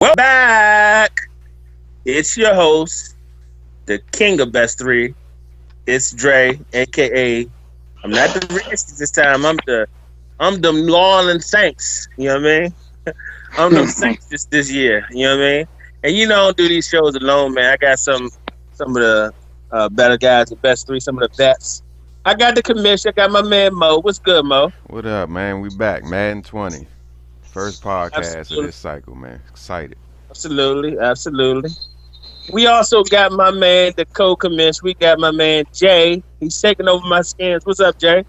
Well, back. It's your host, the king of best three. It's Dre, aka I'm not the Redskins this time. I'm the New Orleans Saints. You know what I mean? I'm them Saints this year. You know what I mean? And you know, I don't do these shows alone, man. I got some of the better guys, the best three, some of the vets. I got the commission. I got my man Mo. What's good, Mo? What up, man? We back, Madden 20. First podcast of Absolutely, this cycle, man. Excited. absolutely. We also got my man, the co-commish. We got my man Jay. He's taking over my skins. What's up, Jay?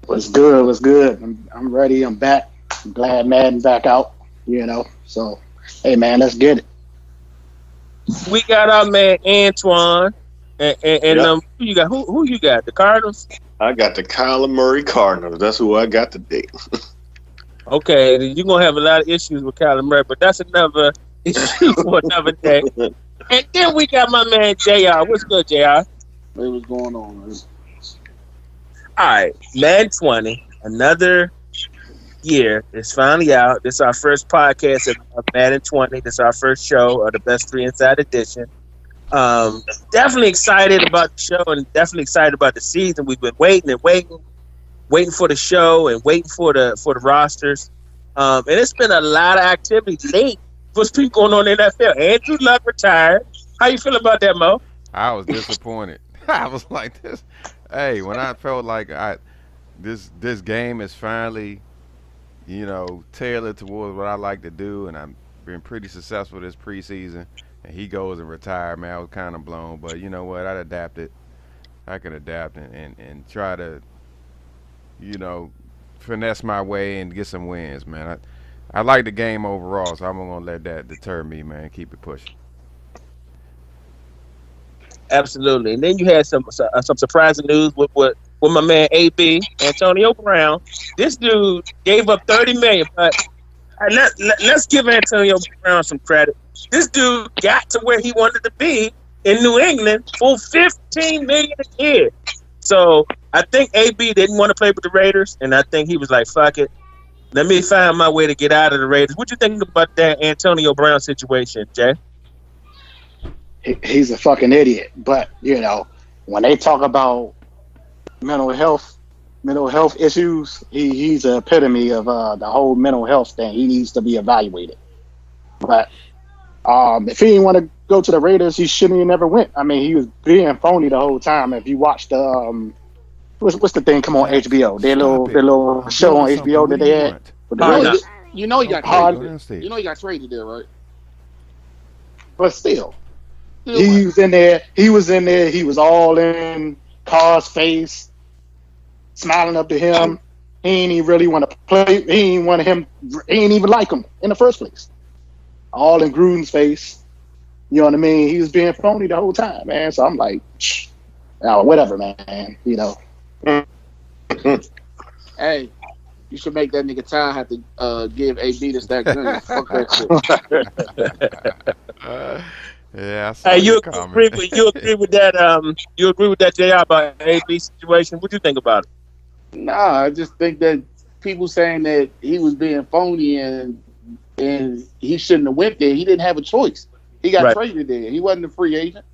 What's good? What's good? I'm ready. I'm back. I'm glad Madden back out. So hey man, let's get it. We got our man Antoine. And Yep. who you got? Who you got? The Cardinals? I got the Kyler Murray Cardinals. That's who I got today. Okay, you're gonna have a lot of issues with Kyler Murray, but that's another issue for another day. And then we got my man JR. What's good, JR? Hey, what's going on, man? All right, Man 20, another year is finally out. This is our first podcast of Madden 20. This is our first show of the Best 3 Inside Edition. Definitely excited about the show and definitely excited about the season. We've been waiting for the show and waiting for the rosters. And it's been a lot of activity late. What's people going on in the NFL? Andrew Luck retired. How you feel about that, Mo? I was disappointed. I was like this. Hey, when I felt like this game is finally, tailored towards what I like to do, and I've been pretty successful this preseason. And he goes and retires, man. I was kind of blown, but you know what? I'd adapted. I can adapt and try to, you know, finesse my way and get some wins, man. I like the game overall, so I'm gonna let that deter me, man. Keep it pushing. Absolutely. And then you had some surprising news with my man AB Antonio Brown. This dude gave up 30 million, but let's give Antonio Brown some credit. This dude got to where he wanted to be in New England for 15 million a year. So I think AB didn't want to play with the Raiders, and I think he was like, "Fuck it, let me find my way to get out of the Raiders." What you think about that Antonio Brown situation, Jay? He's a fucking idiot. But when they talk about mental health, mental health issues, he's an epitome of the whole mental health thing. He needs to be evaluated. But if he didn't want to go to the Raiders, he shouldn't have never went. I mean, he was being phony the whole time. If you watched the what's the thing come on HBO? Their little show on HBO that they had with the Hard Raiders. Knocks. You know he got Hard- traded. You know he got traded there, right? But still, Still he what? was in there. He was in there. He was all in Carr's face, smiling up to him. He ain't even really want to play. He ain't want him. He ain't even like him in the first place. All in Gruden's face. You know what I mean? He was being phony the whole time, man. So I'm like, whatever, man. Hey, you should make that nigga Ty have to give AB the stack junior. Fuck that shit. Yeah, I saw Hey, your comment. you agree with that? You agree with that, JR, about AB situation? What you think about it? Nah, I just think that people saying that he was being phony and he shouldn't have went there. He didn't have a choice. He got Right. traded there. He wasn't a free agent.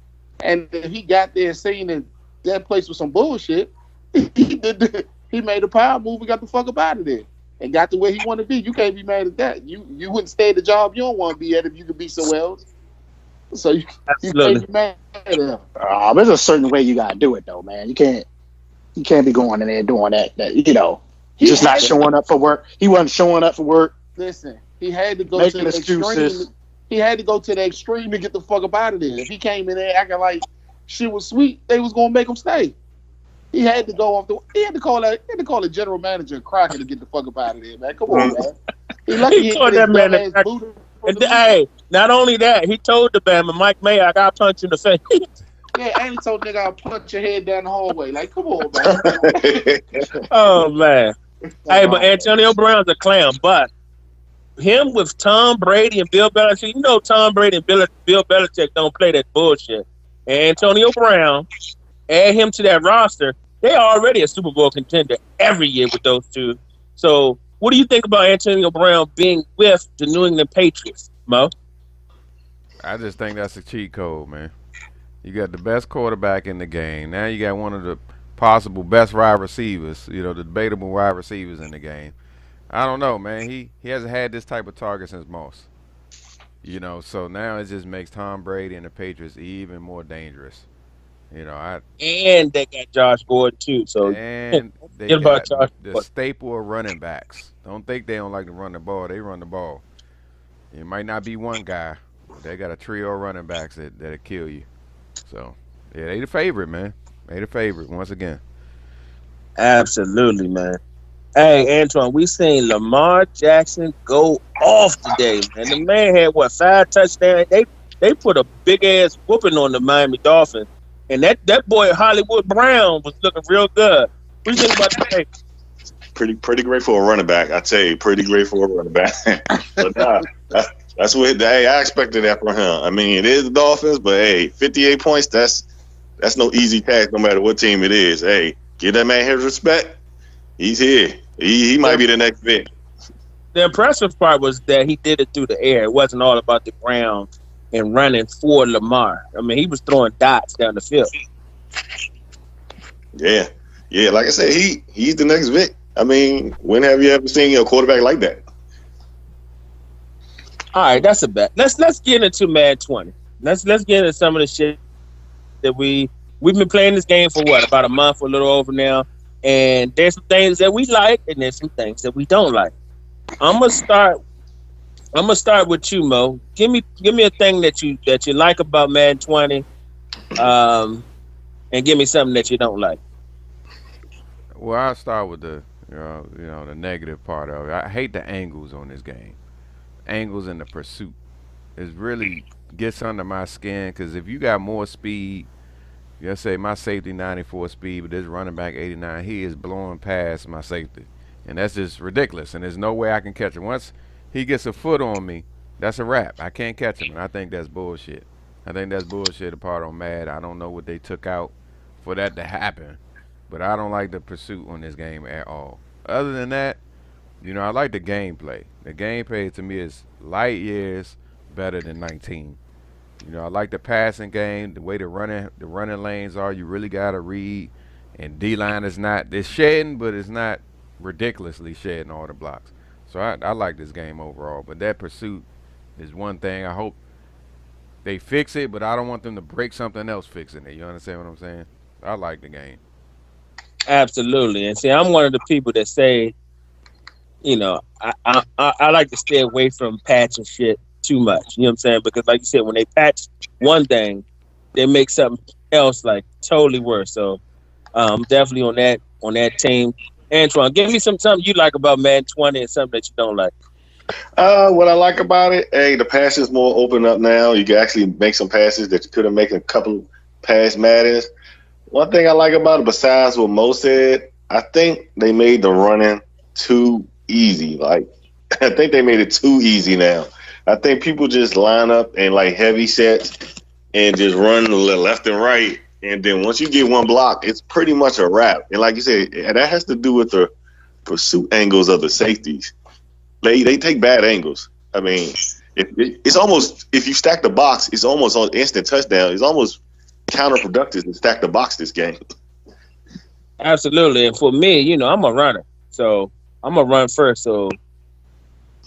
And if he got there saying that place was some bullshit, he made a power move and got the fuck up out of there and got to where he wanted to be. You can't be mad at that. You wouldn't stay at the job you don't want to be at if you could be somewhere else. So you Absolutely. can't be mad at him. There's a certain way you gotta do it, though, man. You can't be going in there doing that. He Just not had- showing up for work. He wasn't showing up for work. Listen, he had to go Making to the excuses. extreme. He had to go to the extreme to get the fuck up out of there. If he came in there acting like shit was sweet, they was gonna make him stay. He had to go off the. He had to call the general manager and Crockett to get the fuck up out of there, man. Come on, man. He lucky he called didn't that get man his a- dumbass booted for And the hey, not only that, he told the Bama, Mike May, I got to punch you in the face. Yeah, and he told nigga I'll punch your head down the hallway. Like, come on, man. Oh man. Hey, but Antonio Brown's a clown. But him with Tom Brady and Bill Belichick, you know Tom Brady and Bill Belichick don't play that bullshit. And Antonio Brown, add him to that roster, they are already a Super Bowl contender every year with those two. So what do you think about Antonio Brown being with the New England Patriots? Mo. I just think that's a cheat code, man. You got the best quarterback in the game. Now you got one of the possible best wide receivers, the debatable wide receivers in the game. I don't know, man. He hasn't had this type of target since Moss. So now it just makes Tom Brady and the Patriots even more dangerous. I And they got Josh Gordon too. So and they forget about got Josh the Gordon. staple of running backs. Don't think they don't like to run the ball. They run the ball. It might not be one guy, but they got a trio of running backs that'll kill you. So yeah, they the favorite, man. They the favorite once again. Absolutely, man. Hey, Antoine, we seen Lamar Jackson go off today, man. The man had what 5 touchdowns. They put a big ass whooping on the Miami Dolphins, and that boy Hollywood Brown was looking real good. What do you think about that? Pretty great for a running back. I tell you, pretty great for a running back. But nah, that's what I expected that from him. I mean, it is the Dolphins, but hey, 58 points. That's no easy task, no matter what team it is. Hey, give that man his respect. He's here. He might be the next Vic. The impressive part was that he did it through the air. It wasn't all about the ground and running for Lamar. I mean, he was throwing dots down the field. Yeah. Like I said, he's the next Vic. I mean, when have you ever seen a quarterback like that? All right, that's a bet. Let's get into Mad 20. Let's get into some of the shit that we've been playing this game for what, about a month or a little over now. And there's some things that we like, and there's some things that we don't like. I'm gonna start with you, Mo. Give me a thing that you like about Madden 20, and give me something that you don't like. Well, I'll start with the negative part of it. I hate the angles on this game. Angles in the pursuit. It really gets under my skin because if you got more speed, let's say my safety 94 speed, but this running back 89, he is blowing past my safety. And that's just ridiculous. And there's no way I can catch him. Once he gets a foot on me, that's a wrap. I can't catch him. And I think that's bullshit. I think that's bullshit apart on Mad. I don't know what they took out for that to happen. But I don't like the pursuit on this game at all. Other than that, I like the gameplay. The gameplay to me is light years better than 19. I like the passing game, the way the running lanes are. You really gotta read, and D line is not. It's shedding, but it's not ridiculously shedding all the blocks. So I like this game overall. But that pursuit is one thing. I hope they fix it, but I don't want them to break something else fixing it. You understand what I'm saying? I like the game. Absolutely. And see, I'm one of the people that say, I like to stay away from patching shit too much. You know what I'm saying? Because like you said, when they patch one thing, they make something else like totally worse. So definitely on that team. Antoine, give me something you like about Madden 20 and something that you don't like. What I like about it, hey, the passes more open up now. You can actually make some passes that you couldn't make in a couple past Maddens. One thing I like about it, besides what Mo said, I think they made the running too easy. Like, I think they made it too easy now. I think people just line up in like heavy sets and just run left and right. And then once you get one block, it's pretty much a wrap. And like you said, that has to do with the pursuit angles of the safeties. They take bad angles. I mean, it's almost, if you stack the box, it's almost on instant touchdown. It's almost counterproductive to stack the box this game. Absolutely. And for me, I'm a runner. So I'm going to run first. So,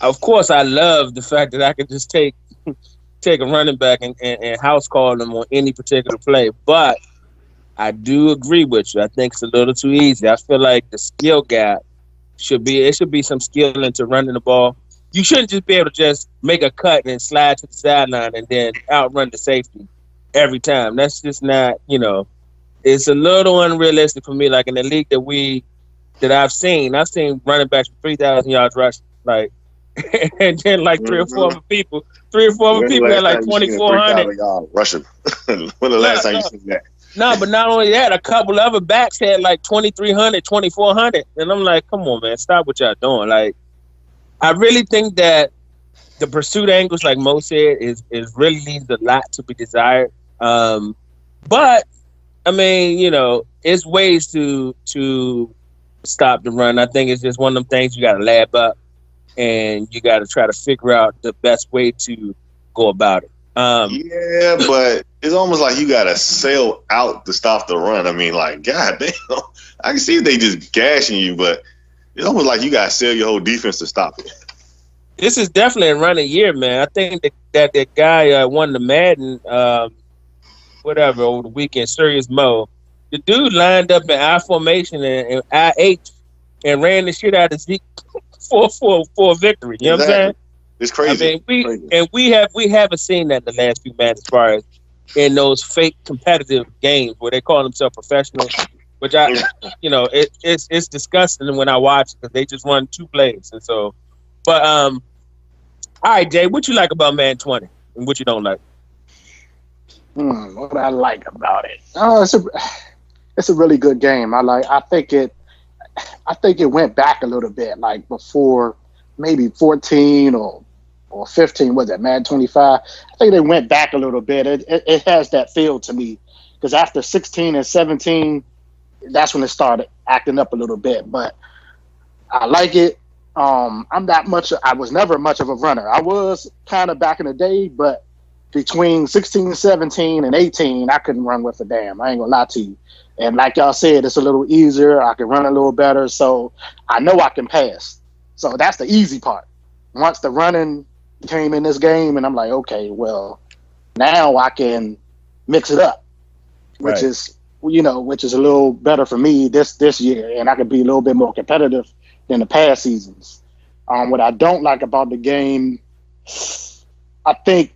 of course, I love the fact that I can just take a running back and house call them on any particular play. But I do agree with you. I think it's a little too easy. I feel like the skill gap should be some skill into running the ball. You shouldn't just be able to just make a cut and slide to the sideline and then outrun the safety every time. That's just not, it's a little unrealistic for me. Like in the league that I've seen running backs for 3,000 yards rushing, like, and then like three or four other people had like 2,400 rushing. When the last time you seen that? No, but not only that, a couple other backs had like 2,300, 2,400, and I'm like, come on, man, stop what y'all doing. Like, I really think that the pursuit angles, like Mo said, is really leaves a lot to be desired. But I mean, it's ways to stop the run. I think it's just one of them things you got to lab up. and you got to try to figure out the best way to go about it. Yeah, but it's almost like you gotta sell out to stop the run. I mean, like, god damn, I can see they just gashing you, but it's almost like you gotta sell your whole defense to stop it. This is definitely a running year, man. I think that guy won the Madden, whatever, over the weekend, Serious Mo. The dude lined up in I formation and IH and ran the shit out of Zeke for a victory. You know what I'm saying? It's crazy. I mean, we haven't seen that in the last few months as far as in those fake competitive games where they call themselves professionals, which it's disgusting when I watch it because they just run 2 plays and so. But all right, Jay, what you like about Madden 20 and what you don't like? What I like about it? Oh, it's a really good game. I think it went back a little bit, like before maybe 14 or 15, was it Madden 25? I think they went back a little bit. It has that feel to me because after 16 and 17, that's when it started acting up a little bit. But I like it. I was never much of a runner. I was kind of back in the day, but between 16, 17, and 18, I couldn't run with a damn. I ain't gonna lie to you. And like y'all said, it's a little easier. I can run a little better, so I know I can pass. So that's the easy part. Once the running came in this game, and I'm like, okay, well, now I can mix it up, which is a little better for me this year, and I can be a little bit more competitive than the past seasons. What I don't like about the game, I think,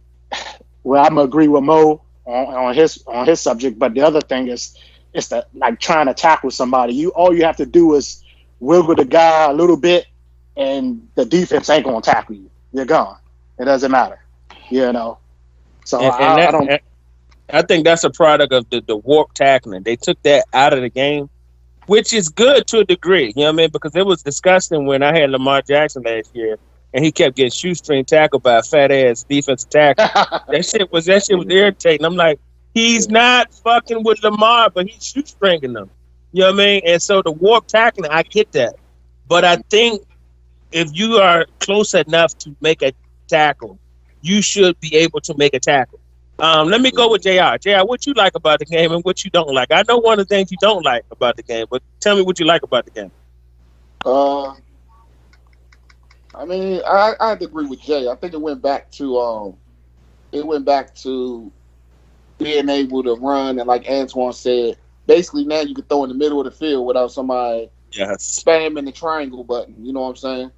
well, I'm gonna agree with Mo on his subject, but the other thing is, it's the like trying to tackle somebody. All you have to do is wiggle the guy a little bit, and the defense ain't gonna tackle you. You're gone. It doesn't matter, So I think that's a product of the warp tackling. They took that out of the game, which is good to a degree. You know what I mean? Because it was disgusting when I had Lamar Jackson last year, and he kept getting shoestring tackled by a fat ass defensive tackle. that shit was irritating. I'm like, he's not fucking with Lamar, but he's shoestringing them. You know what I mean? And so the warp tackling, I get that, but I think if you are close enough to make a tackle, you should be able to make a tackle. Let me go with JR. JR, what you like about the game and what you don't like? I know one of the things you don't like about the game, but tell me what you like about the game. I mean, I have to agree with Jay. I think it went back to being able to run, and like Antoine said, basically now you can throw in the middle of the field without somebody spamming the triangle button. You know what I'm saying?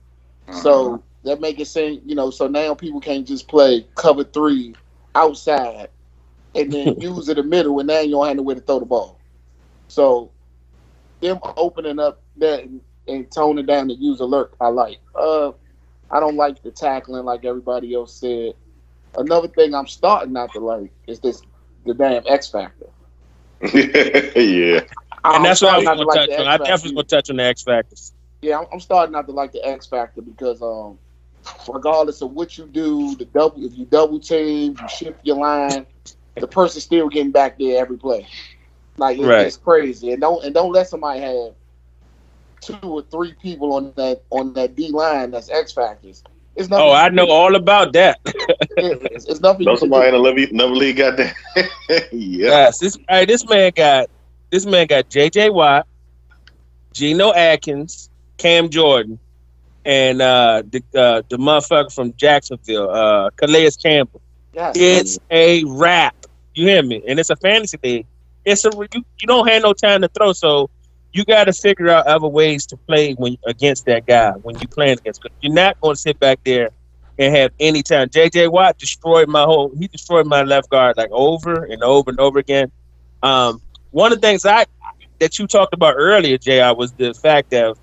So that make it seem, so now people can't just play cover 3 outside and then use it in the middle, and now you don't have nowhere to throw the ball. So them opening up that and toning down the user alert, I like. I don't like the tackling like everybody else said. Another thing I'm starting not to like is the damn X Factor. Yeah. And that's what I was going to touch on. I definitely going to touch on the X Factors. Yeah, I'm starting not to like the X Factor because regardless of what you do, if you double team, you shift your line, the person's still getting back there every play. Like it's crazy. And don't let somebody have 2 or 3 people on that D line that's X Factors. It's nothing. Oh, I know all about that. It's nothing. Know somebody in another league got that. Yeah. Yes, this man got JJ Watt, Geno Atkins, Cam Jordan, and the motherfucker from Jacksonville, Calais Campbell. Yes, it's a wrap. You hear me? And it's a fantasy league. You don't have no time to throw, so you got to figure out other ways to play against that guy when you playing against. Cause you're not going to sit back there and have any time. JJ Watt destroyed my left guard like over and over and over again. One of the things that you talked about earlier, JR, was the fact that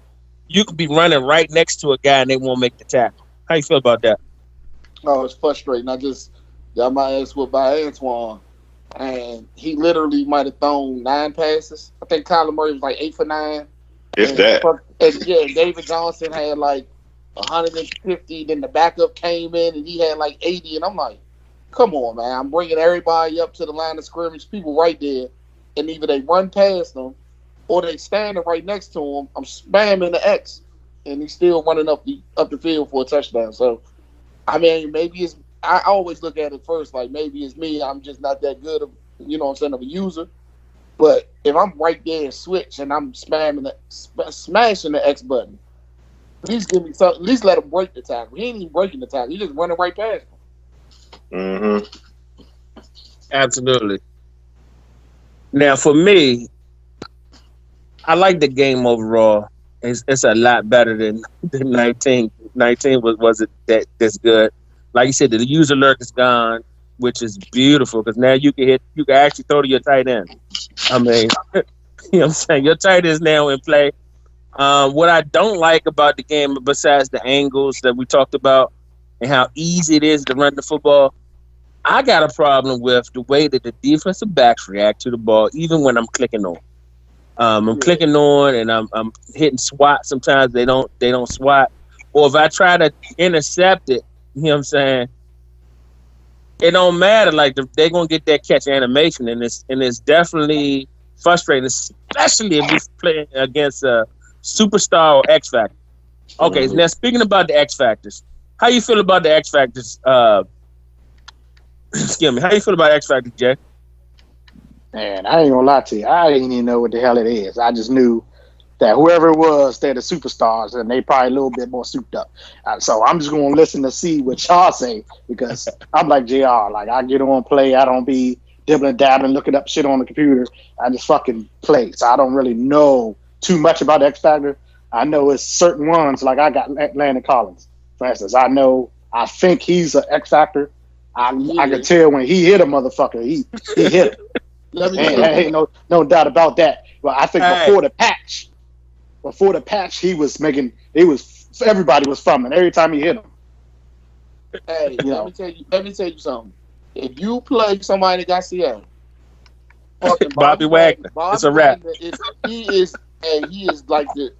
you could be running right next to a guy and they won't make the tackle. How you feel about that? Oh, it's frustrating. I just got my ass whipped by Antoine, and he literally might have thrown 9 passes. I think Kyler Murray was like 8 for 9. If that. And David Johnson had like 150. Then the backup came in and he had like 80. And I'm like, come on, man. I'm bringing everybody up to the line of scrimmage, people right there, and either they run past them or they standing right next to them. I'm spamming the X. and he's still running up the field for a touchdown. So, I mean, maybe it's. I always look at it first like maybe it's me. I'm just not that good of of a user. But if I'm right there and switch and I'm smashing the X button, at least give me something. At least let him break the tackle. He ain't even breaking the tackle. He just running right past him. Mm-hmm. Absolutely. Now, for me, I like the game overall. It's a lot better than 19. 19 was it that's good. Like you said, the user alert is gone, which is beautiful because now you can actually throw to your tight end. I mean, you know what I'm saying? Your tight end is now in play. What I don't like about the game, besides the angles that we talked about and how easy it is to run the football, I got a problem with the way that the defensive backs react to the ball, even when I'm clicking on. I'm clicking on and I'm hitting swat. Sometimes they don't swat. Or if I try to intercept it, you know what I'm saying? It don't matter. Like they're gonna get that catch animation, and it's definitely frustrating, especially if you're playing against a superstar or X Factor. Okay, now speaking about the X Factors, how you feel about the X Factors? Excuse me. How you feel about X Factor, Jay? Man, I ain't gonna lie to you. I didn't even know what the hell it is. I just knew that whoever it was, they're the superstars, and they probably a little bit more souped up. So I'm just gonna listen to see what y'all say because I'm like JR. Like I get on play, I don't be dibbling dabbling, looking up shit on the computer. I just fucking play. So I don't really know too much about X Factor. I know it's certain ones. Like I got Landon Collins, for instance. I think he's an X Factor. I can tell when he hit a motherfucker, he hit him. Ain't no doubt about that. But I think before the patch, he was making. Everybody was fumbling every time he hit him. Hey, let me tell you something. If you play somebody that got Seattle, fucking Bobby Wagner, it's a wrap. He is the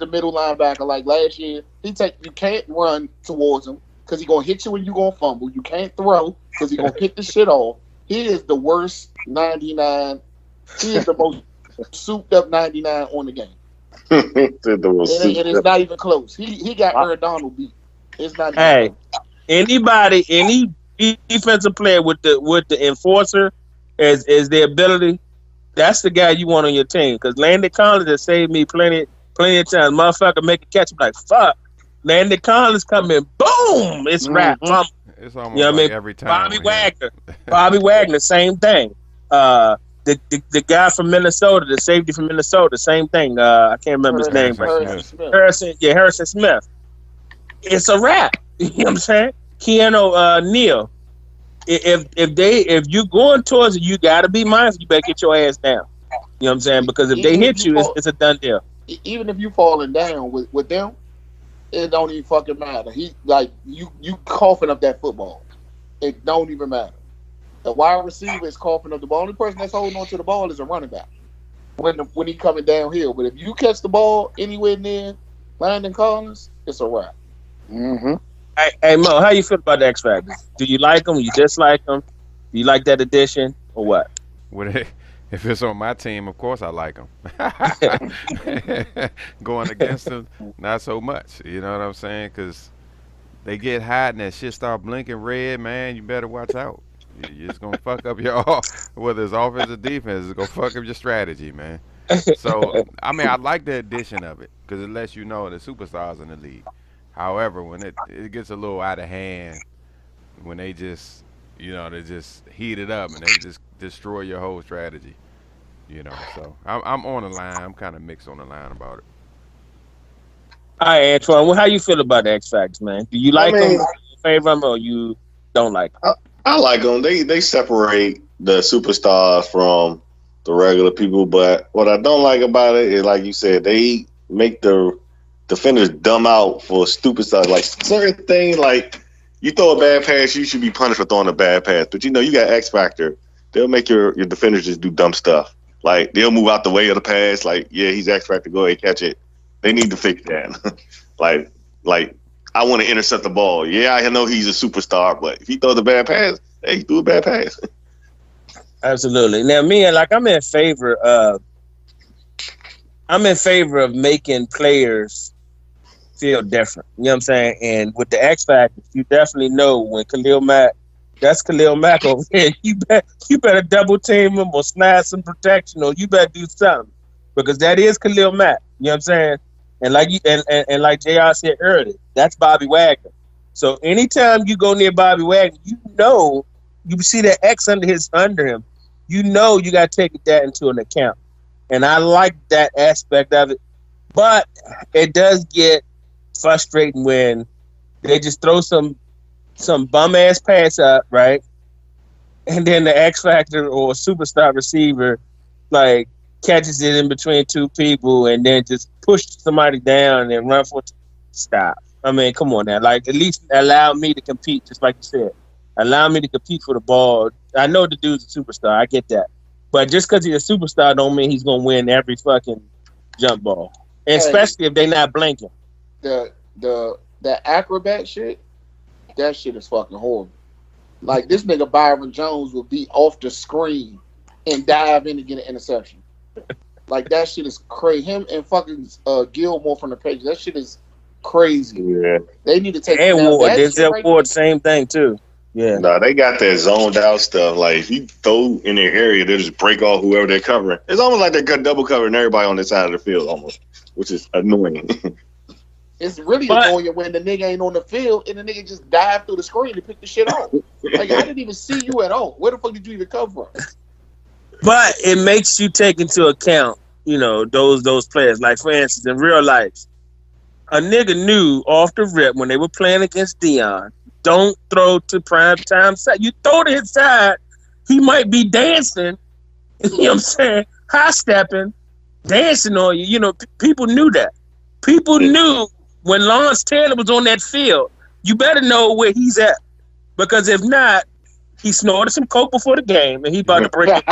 middle linebacker. Like last year, you can't run towards him because he's gonna hit you when you gonna fumble. You can't throw because he's gonna pick the shit off. He is the worst 99. He is the most souped up 99 on the game. And it's not even close. He got Aaron Donald beat. It's not even close. Any defensive player with the enforcer as their ability, that's the guy you want on your team. Because Landon Collins has saved me plenty of times. Motherfucker make a catch, I'm like, fuck. Landon Collins coming, boom, it's wrap. It's almost every time. Bobby Wagner, same thing. The guy from Minnesota, the safety from Minnesota, same thing. I can't remember his name. Harrison Smith. It's a wrap. You know what I'm saying? Keanu Neal. If you going towards it, you got to be mindful. You better get your ass down. You know what I'm saying? Because if they hit you, it's a done deal. Even if you falling down with them, it don't even fucking matter. He like you coughing up that football. It don't even matter. The wide receiver is coughing up the ball. Only person that's holding on to the ball is a running back when he coming downhill. But if you catch the ball anywhere near Landon Collins, it's a wrap. Mm-hmm. Hey Mo, how you feel about the X Factors? Do you like them? You dislike them? Do you like that addition or what? If it's on my team, of course I like them. Going against them, not so much. You know what I'm saying? Because they get hot and that shit start blinking red, man. You better watch out. You're just going to fuck up whether it's offense or defense, it's going to fuck up your strategy, man. So, I mean, I like the addition of it because it lets you know the superstars in the league. However, when it gets a little out of hand, when they just, they just heat it up and they just destroy your whole strategy. So I'm on the line. I'm kind of mixed on the line about it. All right, Antoine. Well, how you feel about the X Factors, man? Do you like them? Favor them, or you don't like them? I like them. They separate the superstars from the regular people. But what I don't like about it is, like you said, they make the defenders dumb out for stupid stuff. Like certain things, like you throw a bad pass, you should be punished for throwing a bad pass. But you got X Factor. They'll make your defenders just do dumb stuff. Like they'll move out the way of the pass. Like, yeah, he's X Factor. Go ahead, catch it. They need to fix that. like I want to intercept the ball. Yeah, I know he's a superstar, but if he throws a bad pass, hey, he threw a bad pass. Absolutely. Now, I'm in favor of making players feel different. You know what I'm saying? And with the X Factors, you definitely know when Khalil Mack, that's Khalil Mack over here. You better double team him or snag some protection or you better do something. Because that is Khalil Mack. You know what I'm saying? And like and like JR said earlier, that's Bobby Wagner. So anytime you go near Bobby Wagner, you know you see that X under him, you know you gotta take that into an account. And I like that aspect of it. But it does get frustrating when they just throw some bum ass pass up, right? And then the X Factor or superstar receiver like catches it in between two people and then just push somebody down and run for stop. I mean, come on now. Like at least allow me to compete, just like you said. Allow me to compete for the ball. I know the dude's a superstar. I get that. But just because he's a superstar don't mean he's gonna win every fucking jump ball. And especially if they're not blinking. The acrobat shit, that shit is fucking horrible. Like this nigga Byron Jones will be off the screen and dive in and get an interception. Like that shit is crazy. Him and fucking Gilmore from the Patriots, that shit is crazy. Yeah. They need to take and Ward, Denzel right Ward, same thing too. Yeah. No, they got that zoned out stuff. Like if you throw in their area, they just break off whoever they're covering. It's almost like they're double covering everybody on this side of the field, almost, which is annoying. It's really annoying when the nigga ain't on the field and the nigga just dive through the screen and pick the shit off. Like I didn't even see you at all. Where the fuck did you even come from? But it makes you take into account, you know, those players. Like for instance, in real life, a nigga knew off the rip when they were playing against Dion, don't throw to prime time side. You throw to his side, he might be dancing. You know what I'm saying? High stepping, dancing on you. You know, people knew that. People knew when Lawrence Taylor was on that field, you better know where he's at. Because if not, he snorted some coke before the game and he about to break it.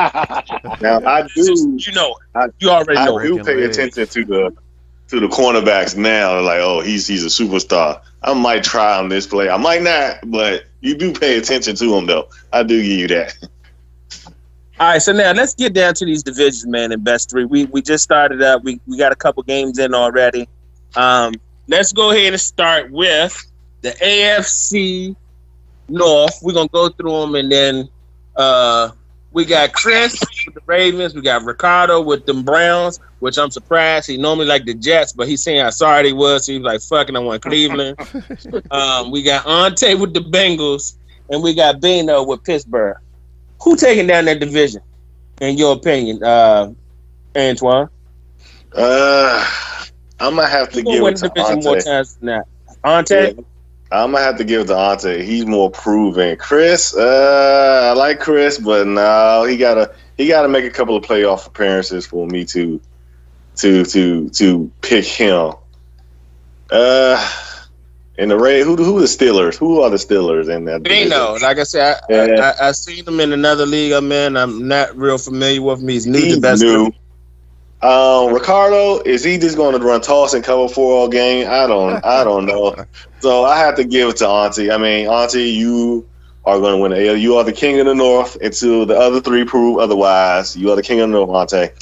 Now I do, you know, you already know. I do pay attention to the cornerbacks now. Like, oh, he's a superstar. I might try on this play. I might not, but you do pay attention to him though. I do give you that. All right, so now let's get down to these divisions, man. In best three, we just started up. We got a couple games in already. Let's go ahead and start with the AFC North. We're gonna go through them, and then we got Chris with the Ravens. We got Ricardo with them Browns, which I'm surprised. He normally like the Jets, but he's saying how sorry he was. So he was like, "Fucking, I want Cleveland." We got Ante with the Bengals, and we got Bino with Pittsburgh. Who taking down that division, in your opinion, Antoine? I'm gonna have to give it to Ante. More times than that. Ante? Yeah, I'm gonna have to give it to Ante. He's more proven. Chris, I like Chris, but no, he gotta make a couple of playoff appearances for me to pick him. And the Ray, who the Steelers? Who are the Steelers in that? They know. Like I said, I seen them in another league I'm in. I'm not real familiar with him. He's new to best. Ricardo, is he just going to run toss and cover for all game? I don't know. So I have to give it to Ante. I mean, Ante, you are going to win the AL. You are the king of the North until the other three prove otherwise. You are the king of the North, Ante.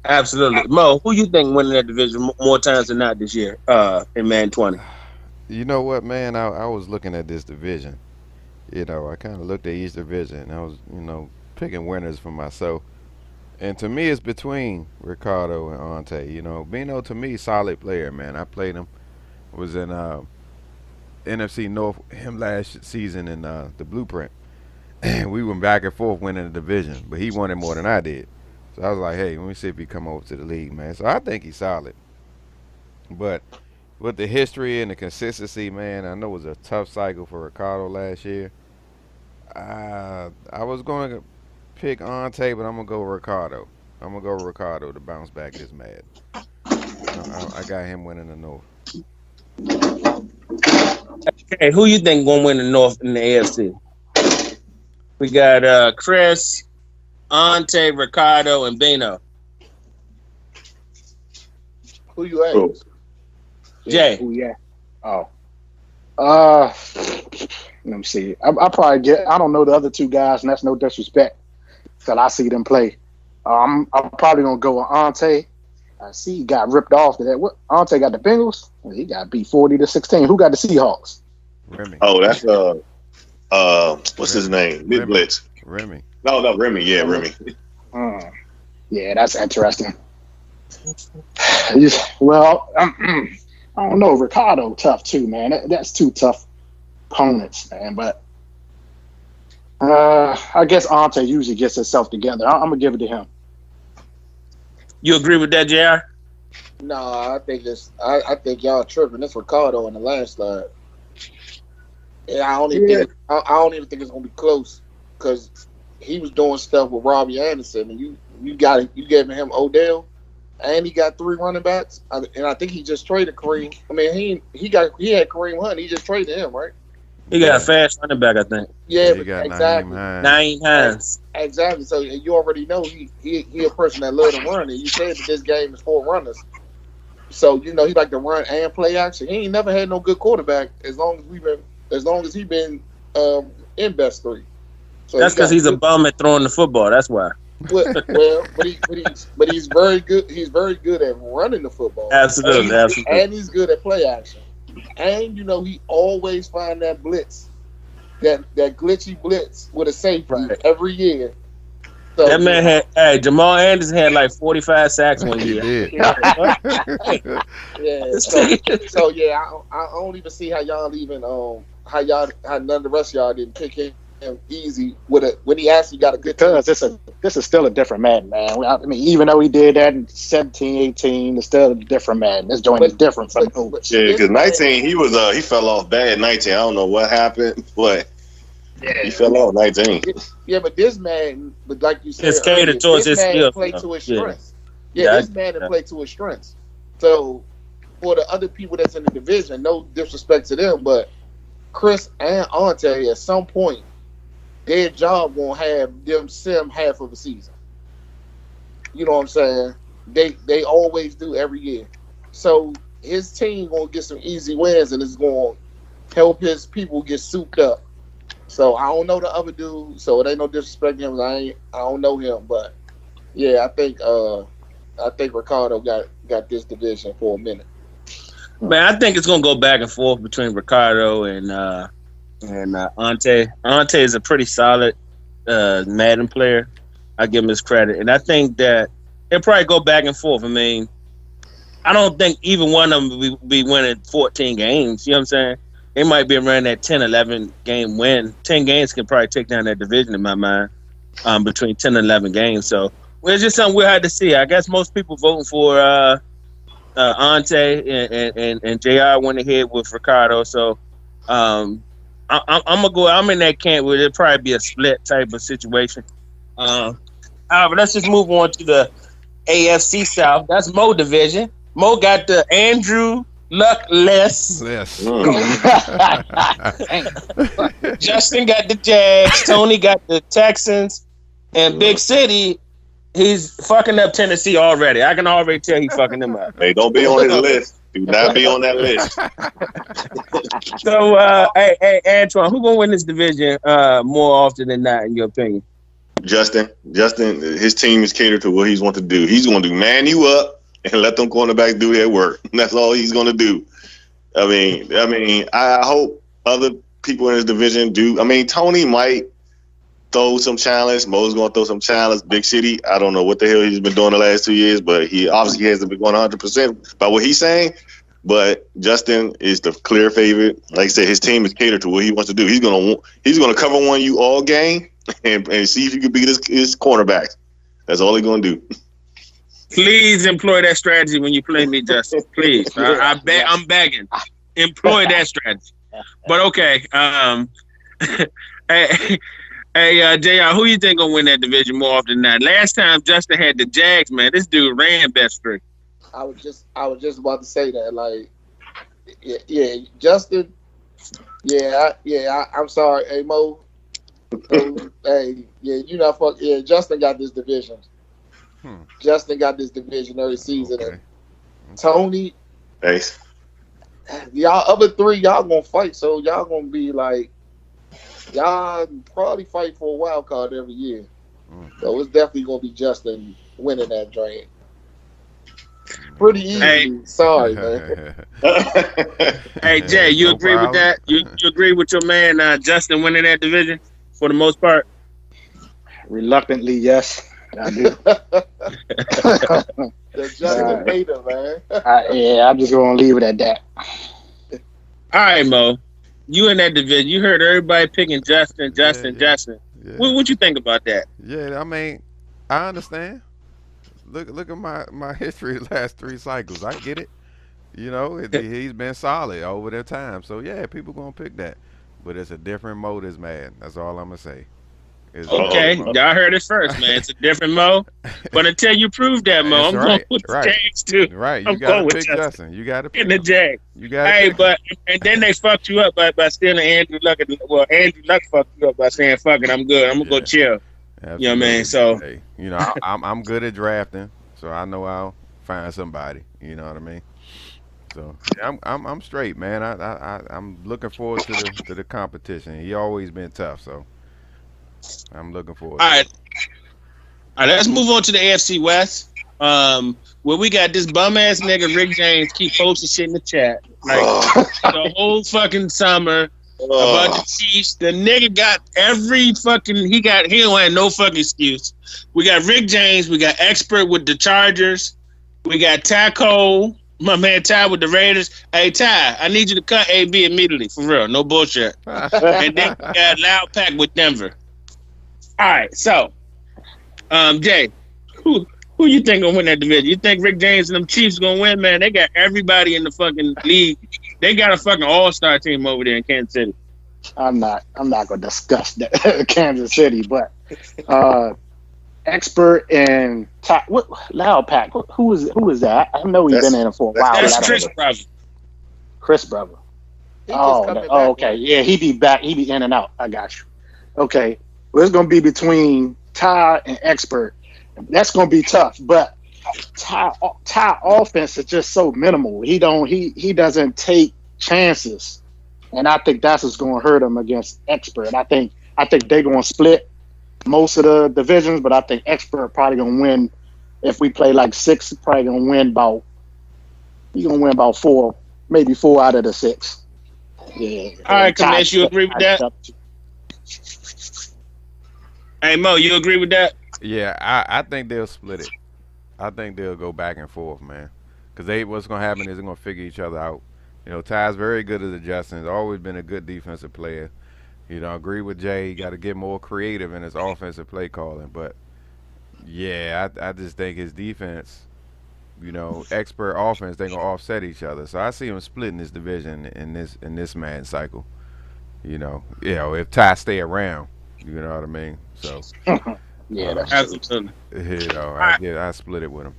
Absolutely. Mo, who you think winning that division more times than not this year in Man 20? You know what, man? I was looking at this division. You know, I kind of looked at each division, and I was, picking winners for myself. And to me, it's between Ricardo and Ante. You know, Bino, to me, solid player, man. I played him. Was in NFC North him last season in the Blueprint. And we went back and forth winning the division, but he won it more than I did. So I was like, hey, let me see if he come over to the league, man. So I think he's solid. But with the history and the consistency, man, I know it was a tough cycle for Ricardo last year. I was going to pick Ante, but I'm going to go Ricardo. I'm going to go Ricardo to bounce back this mad. I got him winning the North. Okay, who you think going to win the North in the AFC? We got Chris, Ante, Ricardo, and Bino. Who you at? Jay. Who yeah. Oh. Let me see. I probably get. I don't know the other two guys, and that's no disrespect till I see them play. I'm probably gonna go with Ante. I see he got ripped off to that. What Ante got the Bengals? Well, he got beat 40-16. Who got the Seahawks? Remy. Oh, that's what's his name? Mid Remy. Blitz. Remy. No, Remy. Yeah, Remy. Yeah, that's interesting. Well, I don't know. Ricardo tough too, man. That's two tough opponents, man. But I guess Ante usually gets himself together. I'm gonna give it to him. You agree with that, JR? No, I think I think y'all tripping. It's Ricardo in the landslide. Yeah, I don't even think it's gonna be close because he was doing stuff with Robbie Anderson, and you gave him Odell, and he got 3 running backs, and I think he just traded Kareem. I mean, he had Kareem Hunt. He just traded him, right? He got a fast running back, I think. Yeah, he got exactly. Naeem Hines. Exactly. So you already know he a person that loves to run, and you said that this game is for runners. So he like to run and play action. He ain't never had no good quarterback as long as he been in best 3. So that's because he's a bum at throwing the football. That's why. Well, but he's very good. He's very good at running the football. Absolutely. And he's good at play action. And he always find that blitz, that glitchy blitz with a safety every year. So, that man had Jamal Anderson had like 45 sacks one year. He did. Yeah. So I don't even see how y'all even how none of the rest of y'all didn't pick him easy when he actually got a good team. Because this is still a different Madden, man. I mean, even though he did that in 17, 18, it's still a different Madden. This joint is different from Yeah, because 19 he fell off bad. 19, I don't know what happened, but he fell off 19. Yeah, but this man, like you said, it's catered towards his skills. Play to his strengths. This man play to his strengths. So for the other people that's in the division, no disrespect to them, but Chris and Ante at some point, their job won't have them sim half of a season. You know what I'm saying? They always do every year. So his team gonna get some easy wins, and it's gonna help his people get souped up. So I don't know the other dude, so it ain't no disrespect to him. I don't know him, but yeah, I think Ricardo got this division for a minute. Man, I think it's gonna go back and forth between Ricardo and Ante. Ante is a pretty solid Madden player. I give him his credit, and I think that they'll probably go back and forth. I mean, I don't think even one of them will be winning 14 games. You know what I'm saying? They might be running that 10, 11 game win. 10 games can probably take down that division in my mind, between 10 and 11 games. So it's just something we'll have to see. I guess most people voting for Ante and JR went ahead with Ricardo. So I'm gonna go. I'm in that camp where it'll probably be a split type of situation. However, let's just move on to the AFC South. That's Mo division. Mo got the Andrew Luckless. Yes. Justin got the Jags. Tony got the Texans. And Big City, he's fucking up Tennessee already. I can already tell he's fucking them up. Hey, don't be on his list. Do not be on that list. So, hey, Antoine, who gonna win this division more often than not, in your opinion? Justin, his team is catered to what he's want to do. He's going to man you up and let them cornerbacks do their work. That's all he's going to do. I mean, I hope other people in his division do. I mean, Tony might throw some challenge. Mo's going to throw some challenge. Big City, I don't know what the hell he's been doing the last 2 years, but he obviously hasn't been going 100% by what he's saying. But Justin is the clear favorite. Like I said, his team is catered to what he wants to do. He's gonna cover one you all game and see if you can beat his cornerbacks. That's all he's gonna do. Please employ that strategy when you play me, Justin. Please, I'm begging. Employ that strategy. But okay, hey, JR, who you think gonna win that division more often than not? Last time Justin had the Jags, man, this dude ran best 3. I was just about to say that. Like, yeah, Justin. I'm sorry, hey Mo. Hey, yeah, you not fuck. Yeah, Justin got this division. Justin got this division every season. Okay. And Tony, Thanks. y'all other 3, y'all gonna fight. So y'all gonna be like, y'all probably fight for a wild card every year. So it's definitely gonna be Justin winning that drain. pretty Hey. easily. Sorry, man. Hey Jay, you No agree with problem. that? You agree with your man Justin winning that division for the most part? Reluctantly, yes, I do. The Justin Uh, hater, man. yeah, I'm just gonna leave it at that. All right, Mo. You in that division. You heard everybody picking Justin, Yeah, Justin, yeah, Justin. yeah, What you think about that? yeah. I mean, I understand. Look at my history the last 3 cycles. I get it. You know, he's been solid over the time. So yeah, people gonna pick that. But it's a different mode is mad. That's all I'm gonna say. It's a Okay, different Uh-oh. mode. y'all heard it first, man. It's a different Mo. But until you prove that, Mo, That's I'm going right. with the Right. Jags too. Right. You I'm gotta going with pick Justin Justin. You gotta in pick the him. Jags. You gotta Hey, pick him. and then they fucked you up by stealing Andrew Luck. Well, Andrew Luck fucked you up by saying, "Fuck it, I'm good. I'm gonna go Yeah. chill." You know what I mean? Absolutely. So, Hey, I'm good at drafting, so I know I'll find somebody. You know what I mean? So yeah, I'm straight, man. I'm looking forward to the competition. He always been tough, so I'm looking forward all to right, it. let's move on to the AFC West. Where we got this bum ass nigga Rick James keep posting shit in the chat like the whole fucking summer about the Chiefs. The nigga got every fucking he don't have no fucking excuse. We got Rick James, we got Expert with the Chargers, we got Taco, my man Ty with the Raiders. Hey Ty, I need you to cut AB immediately, for real, no bullshit. And then we got Loud Pack with Denver. All right, so Jay, who you think gonna win that division? You think Rick James and them Chiefs gonna win, man? They got everybody in the fucking league. They got a fucking all-star team over there in Kansas City. I'm not gonna discuss that Kansas City, but Expert and what Loud Pack? Who is that? I know he's been in it for a while. That's But I Chris don't know. brother. Chris brother. He just coming back, Okay. right? Yeah, he be back. He be in and out. I got you. Okay. Well, it's gonna be between Ty and Expert. That's gonna be tough, but Ty offense is just so minimal. He doesn't take chances, and I think that's what's gonna hurt him against Expert. I think they're gonna split most of the divisions, but I think Expert probably gonna win. If we play like 6, probably gonna win about. He's gonna win about 4, maybe 4 out of the 6. Yeah. All right, Kamesh, you agree with that? Hey Mo, you agree with that? Yeah, I think they'll split it. I think they'll go back and forth, man. Because what's gonna happen is they're gonna figure each other out. You know, Ty's very good at adjusting. He's always been a good defensive player. You know, agree with Jay. He got to get more creative in his offensive play calling. But yeah, I just think his defense, expert offense, they're gonna offset each other. So I see him splitting this division in this Madden cycle. If Ty stay around, you know what I mean. So Yeah, that's true. Absolutely. I split it with him.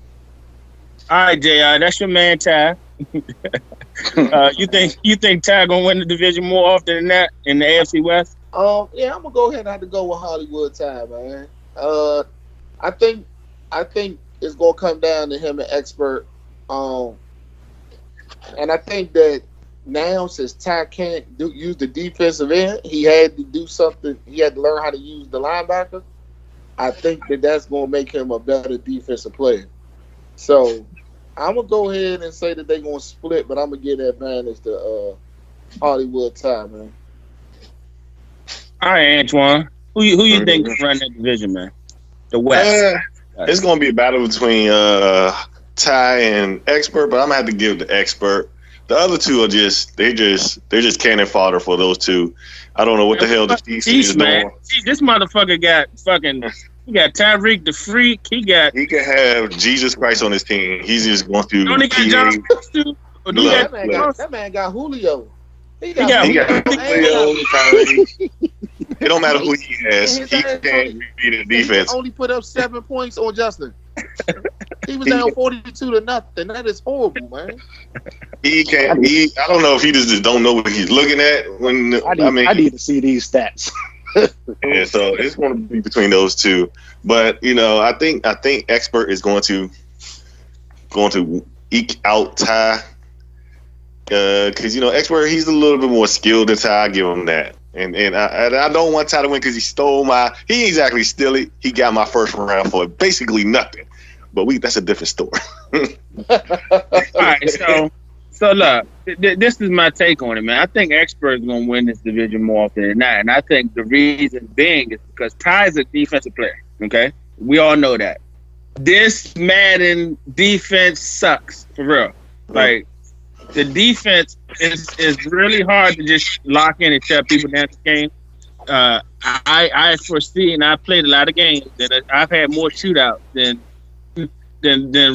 All right, JR, that's your man Ty. You think Ty gonna win the division more often than that in the AFC West? Yeah, I'm gonna go ahead and have to go with Hollywood time, man. I think it's gonna come down to him and Expert. And I think that now since Ty can't use the defensive end, he had to do something. He had to learn how to use the linebacker. I think that's gonna make him a better defensive player. So I'm gonna go ahead and say that they're gonna split, but I'm gonna give the advantage to Hollywood Ty, man. All right, Antoine. Who you think can run that division, man? The West. It's gonna be a battle between Ty and Expert, but I'm gonna have to give the Expert. The other two are they're just cannon fodder for those two. I don't know what the hell the Chiefs is doing. See, this motherfucker got he got Tyreek the Freak. He can have Jesus Christ on his team. He's just going to. Don't he got Josh too? Or do Look, that man got Julio. He got Julio. It don't matter who he has. He can't beat the defense. He only put up 7 points on Justin. He was down 42-0. That is horrible, man. He can't. I don't know if he just don't know what he's looking at. I need to see these stats. Yeah, so it's going to be between those two. But I think Expert is going to eke out Ty because Expert, he's a little bit more skilled than Ty. I give him that. And I don't want Ty to win because he stole he didn't exactly steal it. He got my first round for basically nothing. But that's a different story. All right, so look, this is my take on it, man. I think experts gonna win this division more often than not, and I think the reason being is because Ty's a defensive player. Okay, we all know that. This Madden defense sucks for real. Like the defense is really hard to just lock in and shut people down the game. I foresee, and I played a lot of games that I've had more shootouts than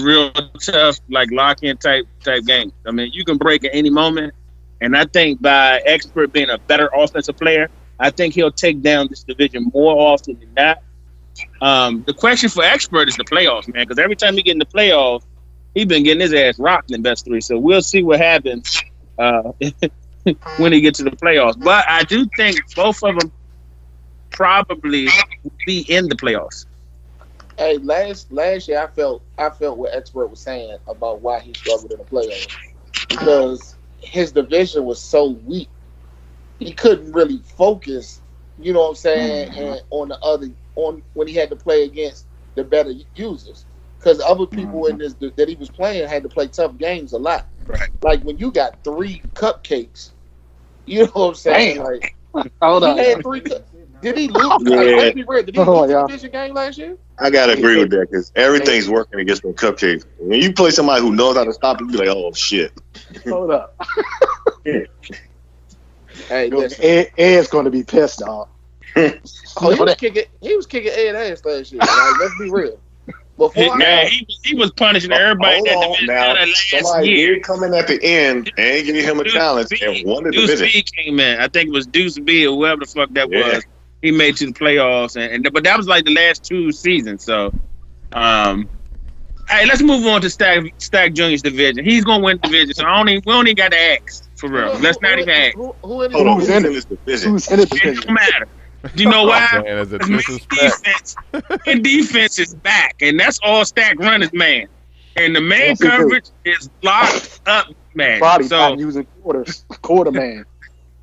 real tough like lock in type games. I mean, you can break at any moment, and I think by Expert being a better offensive player, I think he'll take down this division more often than not. The question for Expert is the playoffs, man, because every time he get in the playoffs, he's been getting his ass rocked in best three. So we'll see what happens when he gets to the playoffs. But I do think both of them probably will be in the playoffs. Hey, last year I felt what Expert was saying about why he struggled in the playoffs because his division was so weak. He couldn't really focus, you know what I'm saying, and on when he had to play against the better users. Because other people in this that he was playing had to play tough games a lot. Right. Like when you got 3 cupcakes, you know what I'm saying? Damn. Like Hold on. he had 3 Did he lose? Yeah. Like, let's be real. Did he lose the division game last year? I gotta agree with that because everything's working against them cupcakes. When you play somebody who knows how to stop it, you be like, oh shit. Hold up. Hey, listen. Ed's going to be pissed off. He was kicking Ed ass last year. Like, let's be real. He was punishing everybody in that Hold on. division Now, last somebody year. did come in at the end and give him a challenge and won the Deuce division. B came in. I think it was Deuce B or whoever the fuck that Yeah. was. He made to the playoffs, but that was like the last 2 seasons. So, hey, let's move on to Stack Junior's division. He's gonna win the division. So we don't even got to ask for real. Let's not even ask. Who in Hold on, Who's who's in in this division? Who's in the It division? don't matter. Do you know why? Man, as a Because disrespect. defense is back, and that's all Stack run is man. And the man Yes, he do. coverage is locked up, man. Body So not using quarter man.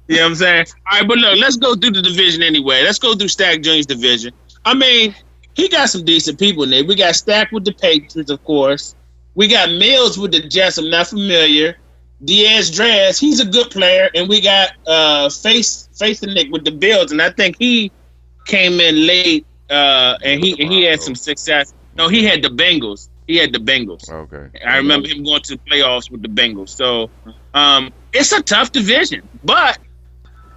you know what I'm saying? All right, but look, let's go through the division anyway. Let's go through Stack Junior's division. I mean, he got some decent people in there. We got Stack with the Patriots, of course. We got Mills with the Jets. I'm not familiar. Diaz Draz, he's a good player, and we got Face the Nick with the Bills, and I think he came in late, and he had some success. No, he had the Bengals. Okay. I remember him going to the playoffs with the Bengals. So it's a tough division, but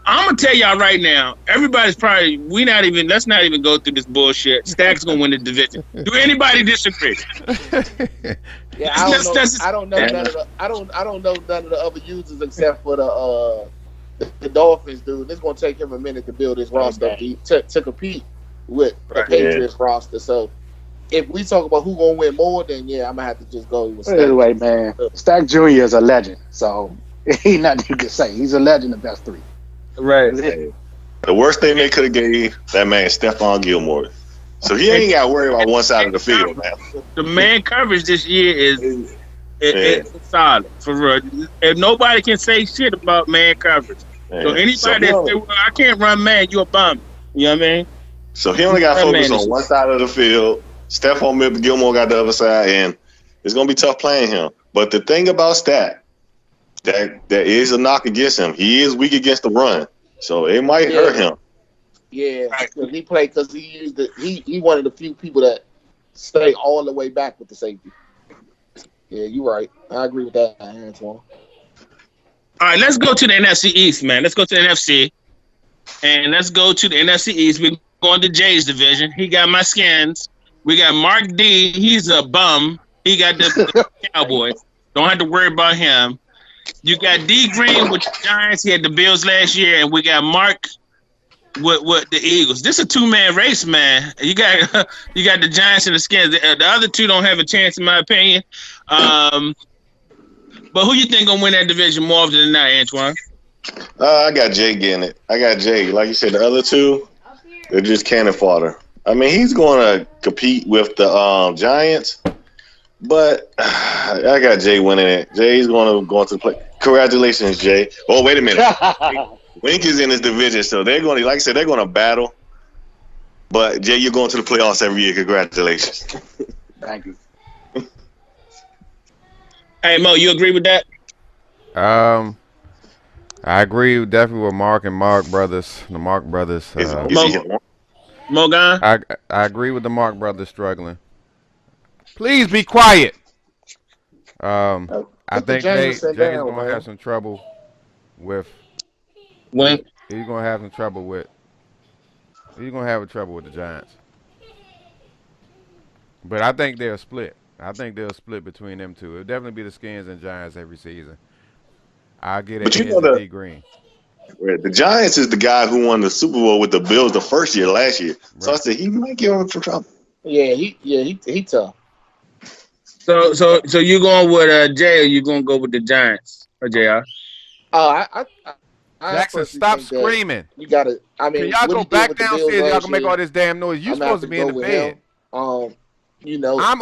I'm gonna tell y'all right now, everybody's probably let's not even go through this bullshit. Stack's gonna win the division. Do anybody disagree? Yeah, I don't know none of the other users except for the Dolphins, dude. It's gonna take him a minute to build his roster to compete with the Patriots roster. So if we talk about who gonna win more, then yeah, I'm gonna have to just go with Stack. Anyway, man, Stack Jr. is a legend, so he nothing to say. He's a legend of best three. Right. The worst thing they could have gave that man Stephon Gilmore. So he ain't got to worry about one side of the field now. The man coverage this year is it's solid for real. And nobody can say shit about man coverage. Man. So anybody that say, well, I can't run man, you a bum. You know what I mean? So he only got to focus on one side of the field. Stephon Gilmore got the other side, and it's gonna be tough playing him. But the thing about Stat, that is a knock against him. He is weak against the run, so it might hurt him. Yeah, because he played because he used he one of the few people that stay all the way back with the safety. Yeah, you're right. I agree with that, Antoine. All right, let's go to the NFC East, man. Let's go to the NFC. And let's go to the NFC East. We're going to Jay's division. He got my Skins. We got Mark D. He's a bum. He got the Cowboys. Don't have to worry about him. You got D Green with the Giants. He had the Bills last year. And we got Mark with the Eagles. This is a two-man race, man. You got the Giants and the Skins. The other two don't have a chance, in my opinion. But who you think gonna win that division more often than not, Antoine? I got Jay getting it. I got Jay. Like you said, the other two, they're just cannon fodder. I mean, he's going to compete with the Giants, but I got Jay winning it. Jay's going to go into the play. Congratulations, Jay. Oh, wait a minute. Wink is in his division, so they're going to, like I said, they're going to battle. But, Jay, you're going to the playoffs every year. Congratulations. Thank you. Hey Mo, you agree with that? Um, I agree definitely with Mark and Mark brothers. The Mark brothers. Is Mo he? Mogan? I agree with the Mark brothers struggling. Please be quiet. Um, I Put the think Jameson Jay's down, gonna have man. some trouble with he Wink. he's gonna have some trouble with he's gonna have a trouble with the Giants. But I think they'll split. I think they'll split between them two. It'll definitely be the Skins and Giants every season. I'll get But it you ends know to D Green. the Giants is the guy who won the Super Bowl with the Bills the first year last year. So I Right. said he might give him some trouble. He tough. So you going with Jay or you gonna go with the Giants or Jr. I Jackson, personally stop think that screaming. you gotta. I Can mean, y'all what go he did back with the Bills downstairs? Y'all last can make year, all this damn noise. You I'm gonna have supposed to to be in go the with bed. him.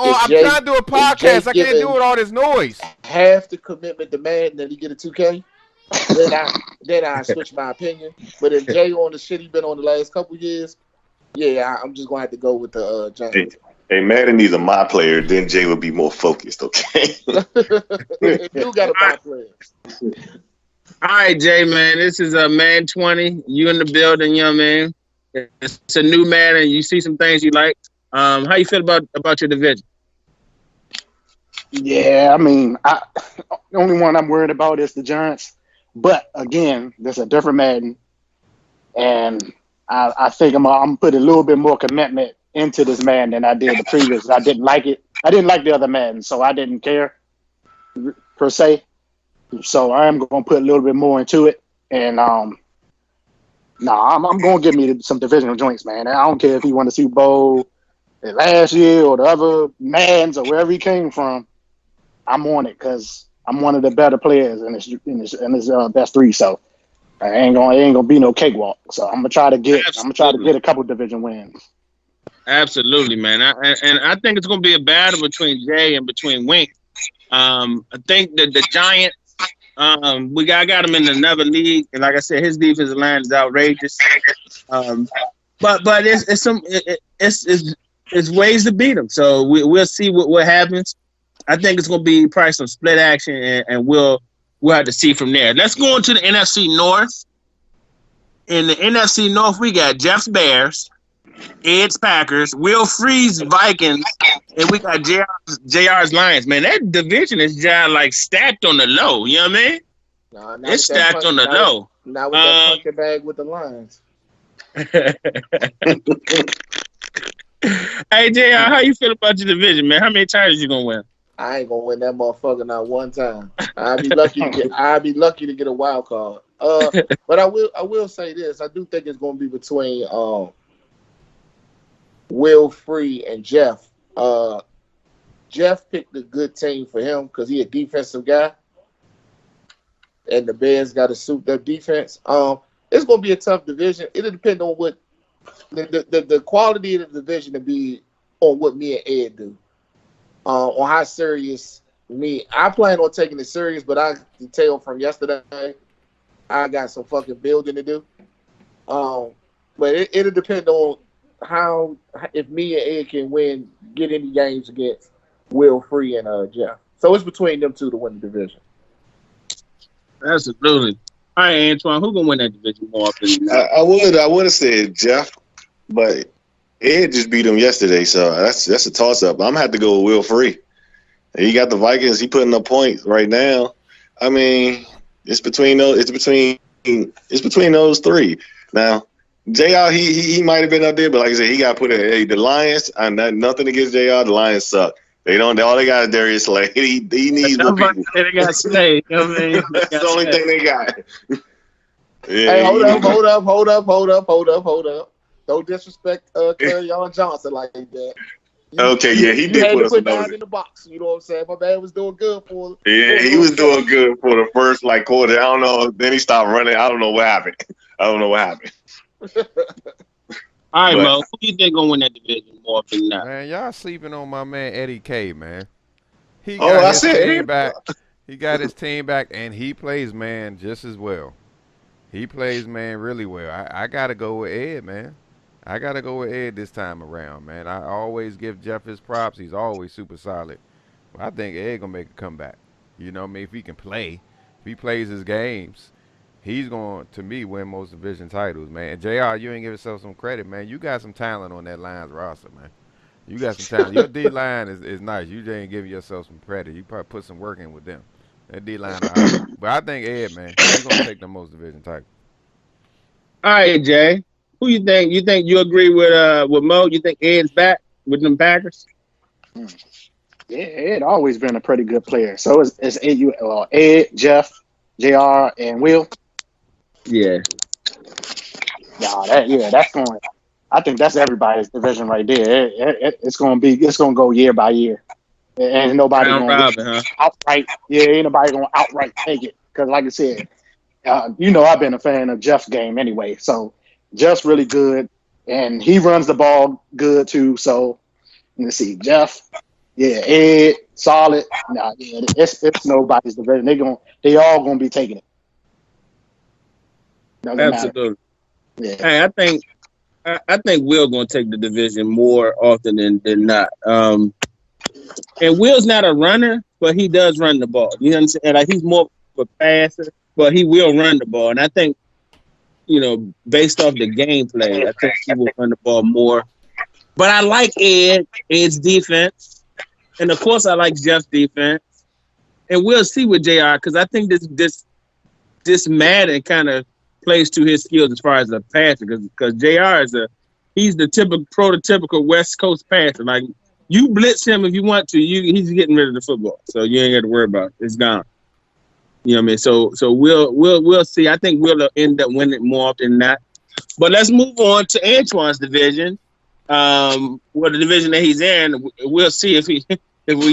If I'm trying to do a Jay podcast. I can't given do all this noise. half the commitment to Madden that he get a 2K, then I switch my opinion. But if Jay on the shit he been on the last couple years, yeah, I'm just gonna have to go with the Hey, Giants. hey, Madden needs a my player, then Jay would be more focused, okay? It do got to buy players. All right, Jay, man. This is a man 20. You in the building, young man. It's a new man, and you see some things you like. How you feel about your division? Yeah, I mean, the only one I'm worried about is the Giants. But again, there's a different Madden, and I think I'm putting a little bit more commitment into this Madden than I did the previous. I didn't like it. I didn't like the other Madden, so I didn't care per se. So I am going to put a little bit more into it, and I'm going to give me some divisional joints, man. I don't care if he won the Super Bowl last year or the other Maddens or wherever he came from. I'm on it because I'm one of the better players in this best three. So it ain't gonna be no cakewalk. So I'm gonna try to Absolutely, get a couple division wins. absolutely, man. And I think it's gonna be a battle between Jay and between Wink. I think that the Giants. I got him in another league, and like I said, his defensive line is outrageous. Um, but it's some it's ways to beat him. So we'll see what happens. I think it's going to be probably some split action, and we'll have to see from there. Let's go into the NFC North. In the NFC North, we got Jeff's Bears, Ed's Packers, Will Freeze Vikings, and we got JR's Lions. Man, that division is just like stacked on the low. You know what I mean? Now It's with that stacked punch, on the low. now with that puncher bag with the Lions. Hey JR, how you feel about your division, man? How many titles you gonna win? I ain't gonna win that motherfucker not one time. I'd be lucky to get a wild card. But I will say this. I do think it's gonna be between Will Free and Jeff. Jeff picked a good team for him because he a defensive guy, and the Bears got to suit their defense. It's gonna be a tough division. It'll depend on what the quality of the division to be on what me and Ed do. On how serious me. I plan on taking it serious, but I can tell from yesterday I got some fucking building to do. But it'll depend on how if me and Ed can get any games against Will Free and Jeff. So it's between them two to win the division. Absolutely. All right, Antoine, who gonna win that division more often than not? I would have said Jeff, but Ed just beat him yesterday, so that's a toss up. I'm gonna have to go with Will Free. He got the Vikings. He putting up points right now. I mean, it's between those. It's between those three. Now, Jr. He might have been up there, but like I said, he got put in. Hey, the Lions. I'm not nothing against Jr. The Lions suck. They don't. All they got is Darius Slay. He needs more Nobody people. said they got Slay. You know what I mean? They That's got the only Slay. thing they got. Hey, Yeah, hold up. Don't disrespect Kerryon Johnson like that. Okay, yeah, he You did had put to us put in those. that in the box. You know what I'm saying? My man was doing good for. Yeah, he was doing good for the first quarter. I don't know. Then he stopped running. I don't know what happened. All right, But Mo, who you think gonna win that division more often than not? Man, y'all sleeping on my man Eddie K, man. He oh, got I his said team back. He got his team back, and he plays man just as well. He plays man really well. I gotta go with Ed, man. I gotta go with Ed this time around, man. I always give Jeff his props. He's always super solid. But I think Ed gonna make a comeback. You know, what I mean, if he can play, if he plays his games, he's going to me win most division titles, man. And Jr., you ain't give yourself some credit, man. You got some talent on that Lions roster, man. You got some talent. Your D line is nice. You just ain't giving yourself some credit. You probably put some work in with them. That D line, all right. But I think Ed, man, he's gonna take the most division title. All right, Jay. Who you think? You think you agree with Mo? You think Ed's back with them Packers? Yeah, Ed always been a pretty good player. So it's Ed, Ed, Jeff, Jr. and Will. Yeah. That's going. I think that's everybody's division right there. It's gonna go year by year, and nobody Round gonna robin, huh? outright. Yeah, ain't nobody gonna outright take it because, like I said, I've been a fan of Jeff's game anyway. So Jeff's really good, and he runs the ball good too. So let's see, Jeff, yeah, Ed, solid. Nah, yeah, it's nobody's division. They all gonna be taking it. Doesn't matter. Absolutely. Yeah. Hey, I think Will gonna take the division more often than not. And Will's not a runner, but he does run the ball. You understand? And like he's more of a passer, but he will run the ball. And I think, based off the gameplay, I think he will run the ball more. But I like Ed's defense. And of course I like Jeff's defense. And we'll see with JR because I think this Madden kind of plays to his skills as far as a passer because JR he's the prototypical West Coast passer. Like you blitz him if you want to, he's getting rid of the football. So you ain't got to worry about it. It's gone. You know what I mean? So we'll see. I think we'll end up winning more often than not. But let's move on to Antoine's division. The division that he's in, we'll see if we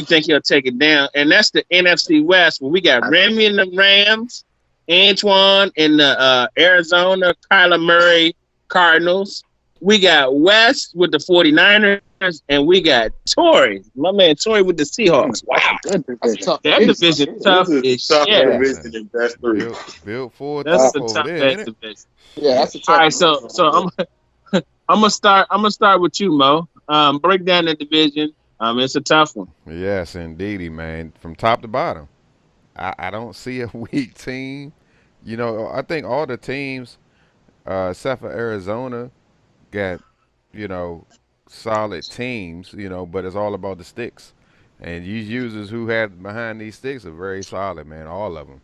think he'll take it down. And that's the NFC West, where we got Remy and the Rams, Antoine in the Arizona, Kyler Murray Cardinals. We got West with the 49ers, and we got Torrey, my man Torrey with the Seahawks. Wow, Good division. that division tough as Tough shit. division in best three. Built for a That's tough a over tough there, ass ain't it? division. Yeah, that's a tough. All right, so I'm gonna start with you, Mo. Break down the division. It's a tough one. Yes, indeedy, man. From top to bottom, I don't see a weak team. You know, I think all the teams, except for Arizona, got solid teams. But it's all about the sticks, and these users who have behind these sticks are very solid, man. All of them.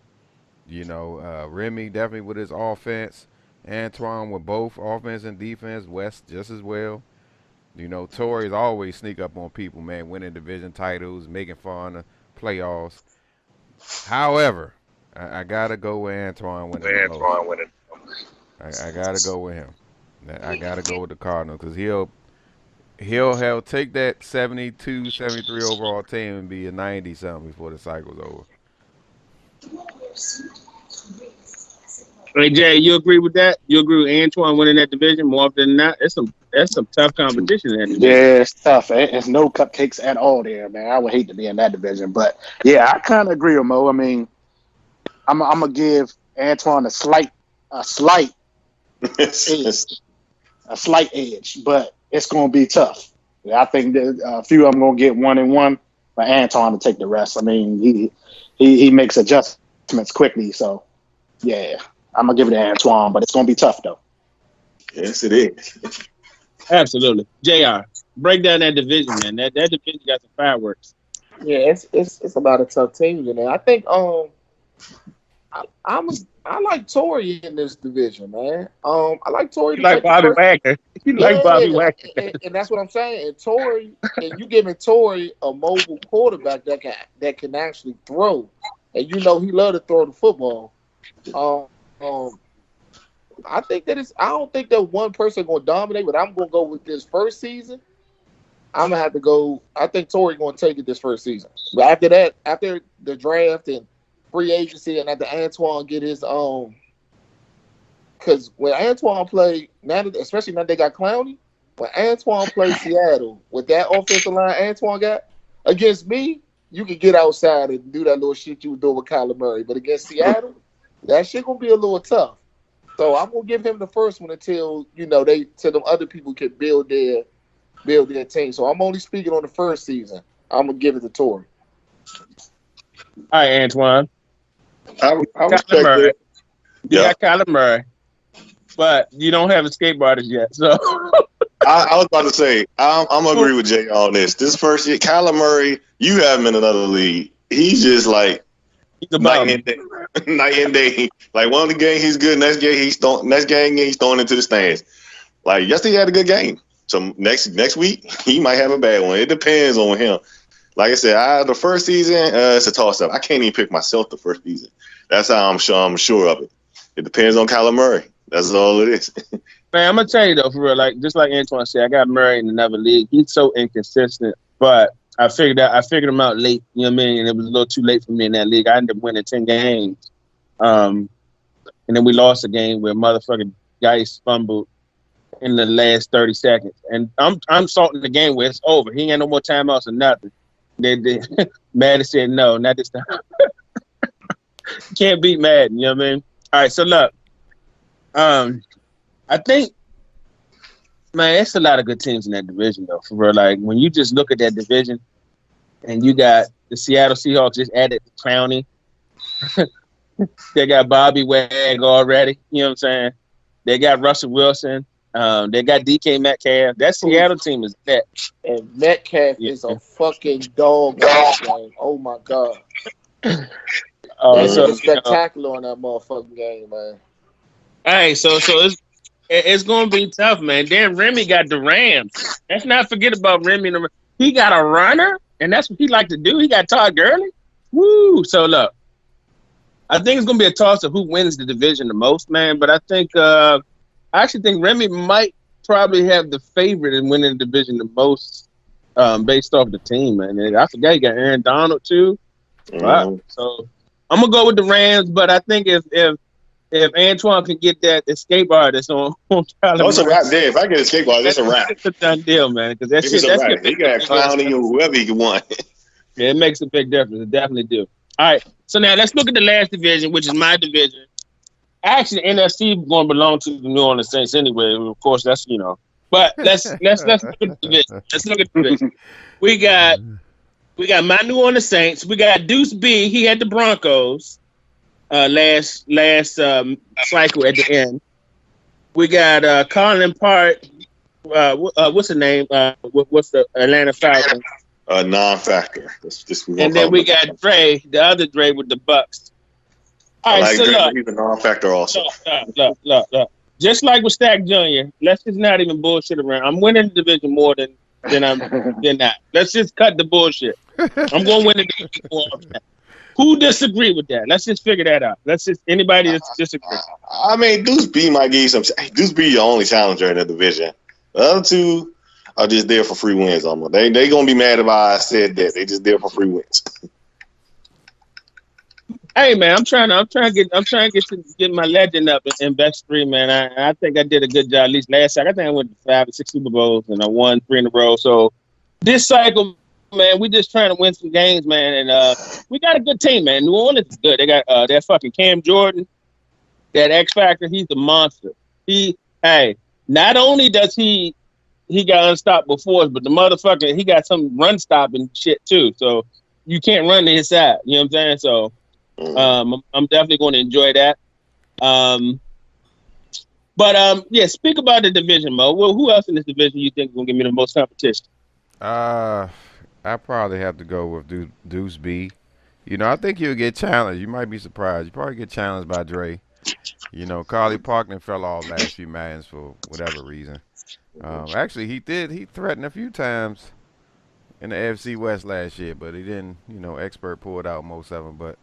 Remy definitely with his offense. Antoine with both offense and defense. West just as well. Torrey's always sneak up on people, man, winning division titles, making fun of playoffs. However, I gotta go with Antoine winning the most. I gotta go with him. I gotta go with the Cardinals because he'll take that 72, 73 overall team and be a 90 something before the cycle's over. Hey Jay, you agree with that? You agree with Antoine winning that division more often than not? That's some tough competition in that division. Yeah, it's tough. It's no cupcakes at all there, man. I would hate to be in that division, but yeah, I kind of agree with Mo. I mean, I'm gonna give Antoine a slight edge, but it's gonna be tough. Yeah, I think that a few of them gonna get 1-1, but Antoine to take the rest. I mean, he makes adjustments quickly, so yeah, I'm gonna give it to Antoine, but it's gonna be tough though. Yes, it is. Absolutely. JR, break down that division, man. That division got some fireworks. Yeah, it's a lot of tough teams in there. I think I like Torrey in this division, man. I like Torrey. You like Bobby Wagner. You like Bobby Wagner. And that's what I'm saying. And Torrey, and you giving Torrey a mobile quarterback that can actually throw, and he love to throw the football. I think I don't think that one person gonna dominate, but I'm gonna go with this first season. I'm gonna have to go. I think Torrey gonna take it this first season. But after that, after the draft and free agency, and after Antoine get his because when Antoine played, especially now they got Clowney, when Antoine played Seattle with that offensive line Antoine got against me, you can get outside and do that little shit you were doing with Kyler Murray. But against Seattle, that shit gonna be a little tough. So I'm gonna give him the first one until till them other people can build their team. So I'm only speaking on the first season. I'm gonna give it to Torrey. All right, Antoine. I Kyler respect Murray. that. You Yeah. got Kyler Murray, but you don't have the skateboarders yet. So I was about to say, I'm gonna agree with Jay on this. This first year, Kyler Murray, you have him in another league. He's just like he's a night bum. and day, night and day. Like one of the games he's good, next game he's throwing into the stands. Like yesterday he had a good game. So next week he might have a bad one. It depends on him. Like I said, the first season it's a toss up. I can't even pick myself the first season. That's how I'm sure of it. It depends on Kyler Murray. That's all it is. Man, I'm gonna tell you though, for real, like just like Antoine said, I got Murray in another league. He's so inconsistent, but I figured him out late. You know what I mean? And it was a little too late for me in that league. I ended up winning 10 games, and then we lost a game where motherfucking guys fumbled in the last 30 seconds, and I'm salting the game where it's over. He ain't no more timeouts or nothing. They Madden said no, not this time. Can't beat Madden. You know what I mean? All right, so look, I think, man, it's a lot of good teams in that division, though, for real. Like, when you just look at that division and you got the Seattle Seahawks just added Clowney. They got Bobby Wag already. You know what I'm saying? They got Russell Wilson. They got DK Metcalf. That Seattle team is that. And Metcalf is a fucking dog in that game. Oh, my God. That's So spectacular on that motherfucking game, man. Hey, so it's gonna be tough, man. Then Remy got the Rams. Let's not forget about Remy. He got a runner, and that's what he like to do. He got Todd Gurley. Woo! So look, I think it's gonna be a toss of who wins the division the most, man. But I actually think Remy might probably have the favorite in winning the division the most, based off the team, man. And I forgot he got Aaron Donald too. Wow. So I'm gonna go with the Rams, but I think if Antoine can get that escape artist on Kyler, That's a wrap there. If I get escape artist, that's a wrap. It's a done deal, man. Because that's It's a wrap. He got Clowney or whoever he can want. Yeah, it makes a big difference. It definitely do. All right. So now let's look at the last division, which is my division. Actually, NFC going to belong to the New Orleans Saints anyway. Of course, that's But let's look at the division. Let's look at the division. We got my New Orleans Saints. We got Deuce B. He had the Broncos last cycle at the end. We got Colin Part. What's the name? What's the Atlanta Falcons? Non-factor. And then we got Dre, the other Dre with the Bucks. All right, so look, he's a non-factor also. Look. Just like with Stack Jr., let's just not even bullshit around. I'm winning the division more than not. Let's just cut the bullshit. I'm going to win the division more. Who disagree with that? Let's just figure that out. Anybody that disagree. I mean, Deuce B might give you some. Deuce B your only challenger in the division. The other two are just there for free wins. Almost. They gonna be mad if I said that. They just there for free wins. Hey man, I'm trying to get my legend up in Best3, man. I think I did a good job at least last cycle. I think I went to 5 or 6 Super Bowls and I won 3 in a row. So this cycle, man, we just trying to win some games, man. And we got a good team, man. New Orleans is good. They got that fucking Cam Jordan, that X Factor. He's the monster. Not only does he got unstoppable force, but the motherfucker, he got some run stopping shit too. So you can't run to his side. You know what I'm saying? So I'm definitely going to enjoy that. Yeah, speak about the division, Mo. Well, who else in this division you think is going to give me the most competition? I probably have to go with Deuce B. I think you'll get challenged. You might be surprised. You probably get challenged by Dre. Carly Parkman fell off last few Maddens for whatever reason. Actually, he threatened a few times in the AFC West last year, but he didn't. Expert pulled out most of them. But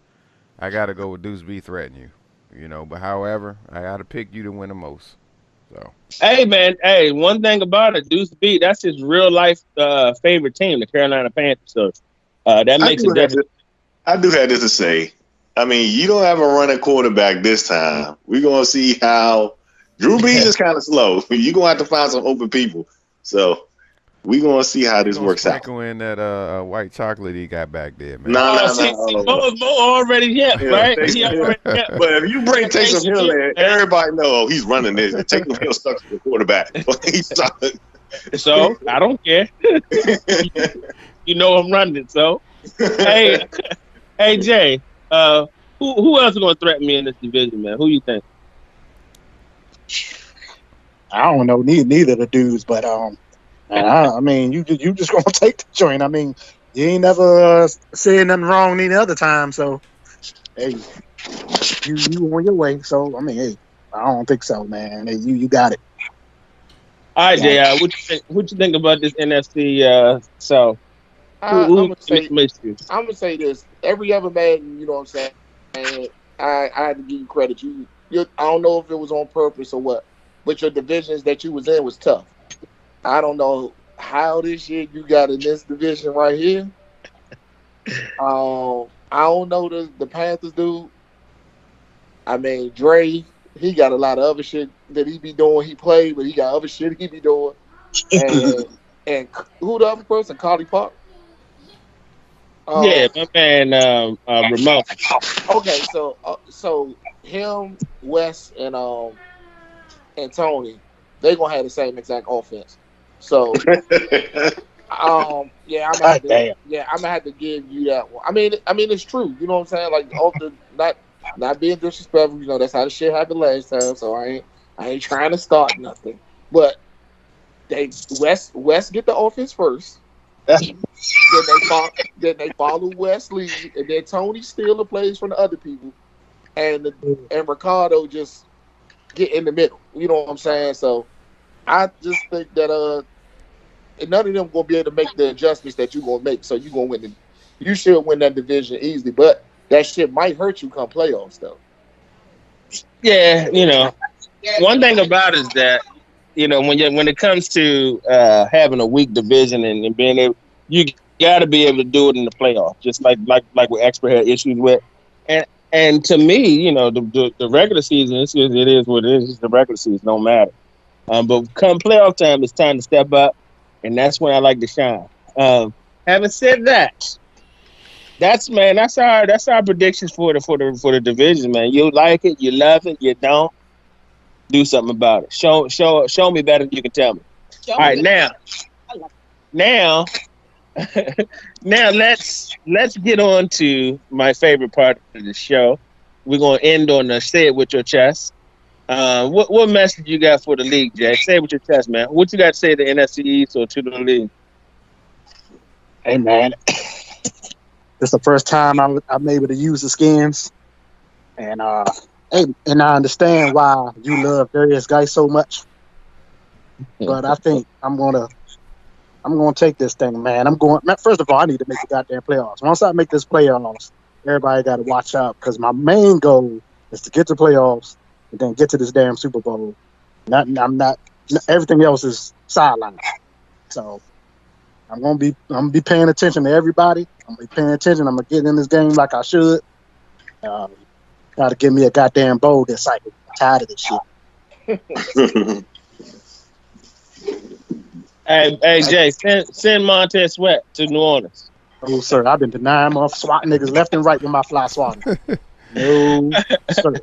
I got to go with Deuce B threatening you. But however, I got to pick you to win the most. So. Hey, man. Hey, one thing about it, Deuce B, that's his real life favorite team, the Carolina Panthers. So that makes a difference. I do have this to say. I mean, you don't have a running quarterback this time. We're going to see how Drew Brees is kind of slow. You're going to have to find some open people. So we're going to see how this works out. Sprinkle in that white chocolate he got back there, man. No. Mo already hit, right? He already hit. But if you bring Taysom Hill in, everybody know he's running this. Taysom Hill stuck to the quarterback. So, I don't care. I'm running it, so. Hey, Hey Jay, uh, who else is gonna threaten me in this division, man? Who you think? I don't know neither of the dudes, but man, I mean, you just gonna take the joint. I mean, you ain't never said nothing wrong any other time, so hey, you on your way. So I mean, hey, I don't think so, man. Hey, you got it. All You right, got Jay, it. what you think? What you think about this NFC? So I'm who gonna say makes you? I'm gonna say this. Every other Madden, you know what I'm saying. I had to give you credit. I don't know if it was on purpose or what, but your divisions that you was in was tough. I don't know how this year you got in this division right here. I don't know the Panthers dude. I mean, Dre, he got a lot of other shit that he be doing. He played, but he got other shit he be doing. And and who the other person? Carly Park. Yeah, Um, my man, Ramon. okay, so him, Wes, and Tony, they gonna have the same exact offense. So yeah, God damn. I'm gonna have to give you that one. I mean it's true. You know what I'm saying? Like off the not being disrespectful. You know that's how the shit happened last time. So I ain't trying to start nothing. But West get the offense first. Then they follow West lead, and then Tony steal the plays from the other people, and Ricardo just get in the middle. You know what I'm saying? So I just think that and none of them gonna be able to make the adjustments that you gonna make. So you gonna win. You should win that division easily, but that shit might hurt you come playoffs though. Yeah, one thing about it is that when it comes to having a weak division and being able, you got to be able to do it in the playoffs, just like what Expert had issues with, and and to me, the regular season it is what it is. It's the regular season don't matter. But come playoff time, it's time to step up, and that's when I like to shine. Having said that, that's our predictions for the division, man. You like it, you love it, you don't do something about it. Show me better than you can tell me. All right, now now let's get on to my favorite part of the show. We're gonna end on the say it with your chest. What message you got for the league, Jay? Say it with your chest, man. What you got to say to NFC East or to the league? Hey man, this is the first time I'm able to use the skins, and hey, and I understand why you love various guys so much. But I think I'm gonna take this thing, man. First of all, I need to make the goddamn playoffs. Once I make this playoffs, everybody got to watch out because my main goal is to get to playoffs and then get to this damn Super Bowl. I'm not. Everything else is sideline. So I'm gonna be paying attention to everybody. I'm gonna be paying attention. I'm gonna get in this game like I should. Um, Got to give me a goddamn bowl this cycle. I'm tired of this shit. Hey, Jay, send Montez Sweat to New Orleans. Oh, sir, I've been denying my swat niggas left and right with my fly swatter. No, sir.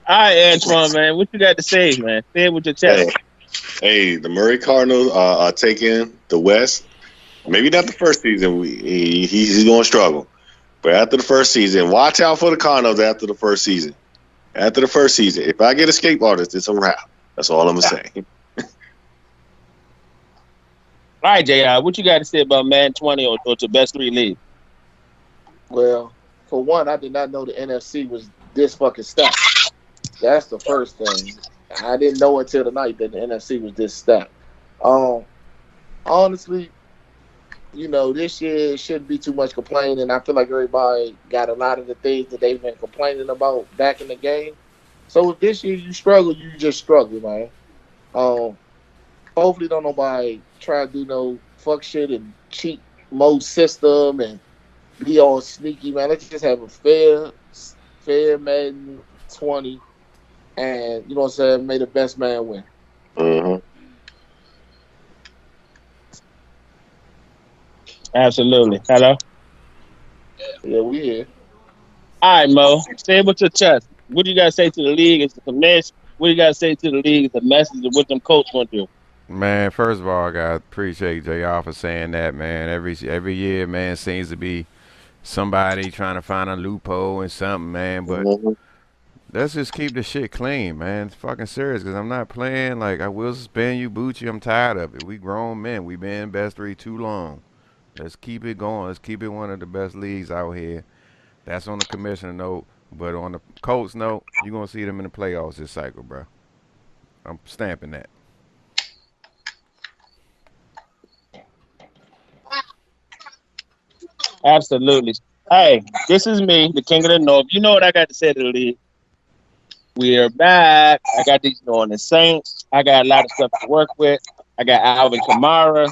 All right, Antoine, man, what you got to say, man? Say it with your chest. Hey, hey, the Murray Cardinals are taking the West. Maybe not the first season. He's going to struggle. But after the first season, watch out for the Cardinals after the first season. After the first season, if I get escape artist, it's a wrap. That's all I'm going to say. All right, Jay, what you got to say about Man 20 or to Best 3 League? Well, for one, I did not know the NFC was this fucking stacked. That's the first thing. I didn't know until tonight that the NFC was this stacked. Um, Honestly, this year shouldn't be too much complaining. I feel like everybody got a lot of the things that they've been complaining about back in the game. So if this year you struggle, you just struggle, man. Um, Hopefully don't nobody try to do no fuck shit and cheat mode system and be all sneaky, man. Let's just have a fair Madden 20, and you know what I'm saying. May the best man win. Mm-hmm. Absolutely. Hello? Yeah, we here. All right, Mo, say it with your chest. What do you got to say to the league? Is the mess? What do you got to say to the league? Is the message of what them coach going to do? Man, first of all, I got appreciate JR for saying that, man. Every year, man, seems to be somebody trying to find a loophole and something, man. But Mhm. let's just keep the shit clean, man. It's fucking serious, because I'm not playing. Like, I will suspend you, Bucci. I'm tired of it. We grown men. We been in best three too long. Let's keep it going. Let's keep it one of the best leagues out here. That's on the commissioner note. But on the Colts note, you're going to see them in the playoffs this cycle, bro. I'm stamping that. Absolutely. Hey, this is me, the king of the north. You know what I got to say to the league. We are back. I got these New Orleans Saints. I got a lot of stuff to work with. I got Alvin Kamara.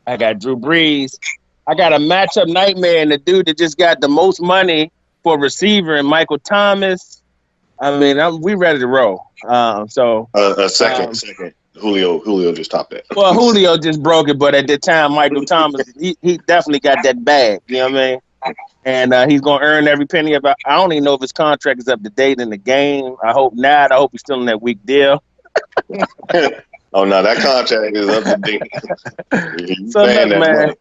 I got Drew Brees. I got a matchup nightmare and the dude that just got the most money for receiver and Michael Thomas. I mean, we ready to roll. Second. Julio just topped that. Well, Julio just broke it, but at the time, Michael Thomas, he definitely got that bag. You know what I mean? And he's going to earn every penny of it. I don't even know if his contract is up to date in the game. I hope not. I hope he's still in that weak deal. Oh no, that contract is up to date. So look, man, money.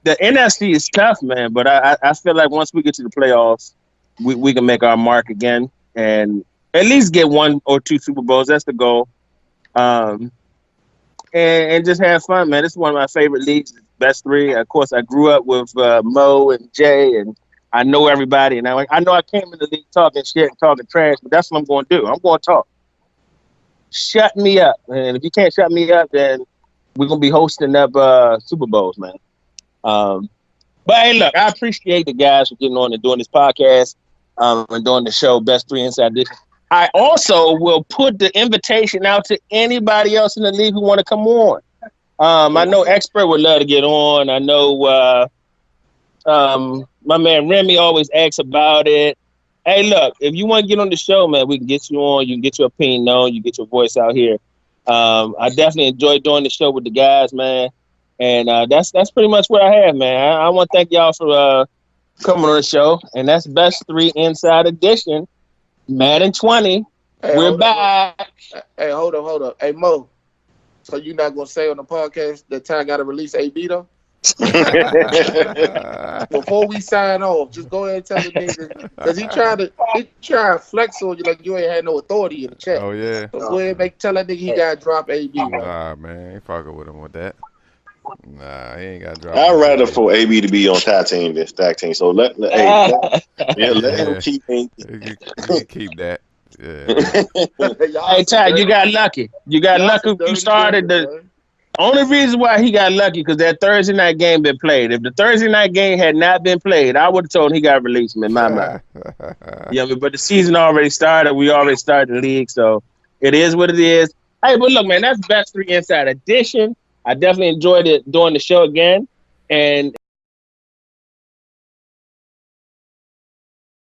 The NFC is tough, man. But I feel like once we get to the playoffs, we can make our mark again and at least get 1 or 2 Super Bowls. That's the goal. And just have fun, man. This is one of my favorite leagues, best three. Of course, I grew up with Mo and Jay, and I know everybody. And I know I came in the league talking shit and talking trash, but that's what I'm going to do. I'm going to talk. Shut me up, and if you can't shut me up, then we're going to be hosting up Super Bowls, man. But hey, look, I appreciate the guys for getting on and doing this podcast and doing the show, Best 3 Inside Edition. I also will put the invitation out to anybody else in the league who want to come on. I know Expert would love to get on. I know my man Remy always asks about it. Hey, look, if you want to get on the show, man, we can get you on. You can get your opinion known. You get your voice out here. I definitely enjoy doing the show with the guys, man. And that's pretty much what I have, man. I want to thank y'all for coming on the show. And that's Best 3 Inside Edition. Madden 20. Hey, we're back. Hey, hold up. Hey, Mo. So you're not going to say on the podcast that Ty got to release AB, though? Before we sign off, just go ahead and tell the nigga. Because he trying to flex on you like you ain't had no authority in the chat. Oh, yeah. So go ahead and tell that nigga he got to drop AB. Nah, man. Ain't fucking with him with that. Nah, he ain't got to drop. I'd rather for AB to be on Ty team than Stack team. So let him keep me. Keep that. Yeah. Hey, Ty, you got lucky. You got lucky. You started the only reason why he got lucky because that Thursday night game been played. If the Thursday night game had not been played, I would have told him he got released in my mind. Yeah, but the season already started. We already started the league, so it is what it is. Hey, but look, man, that's Best 3 Inside Edition. I definitely enjoyed it doing the show again. And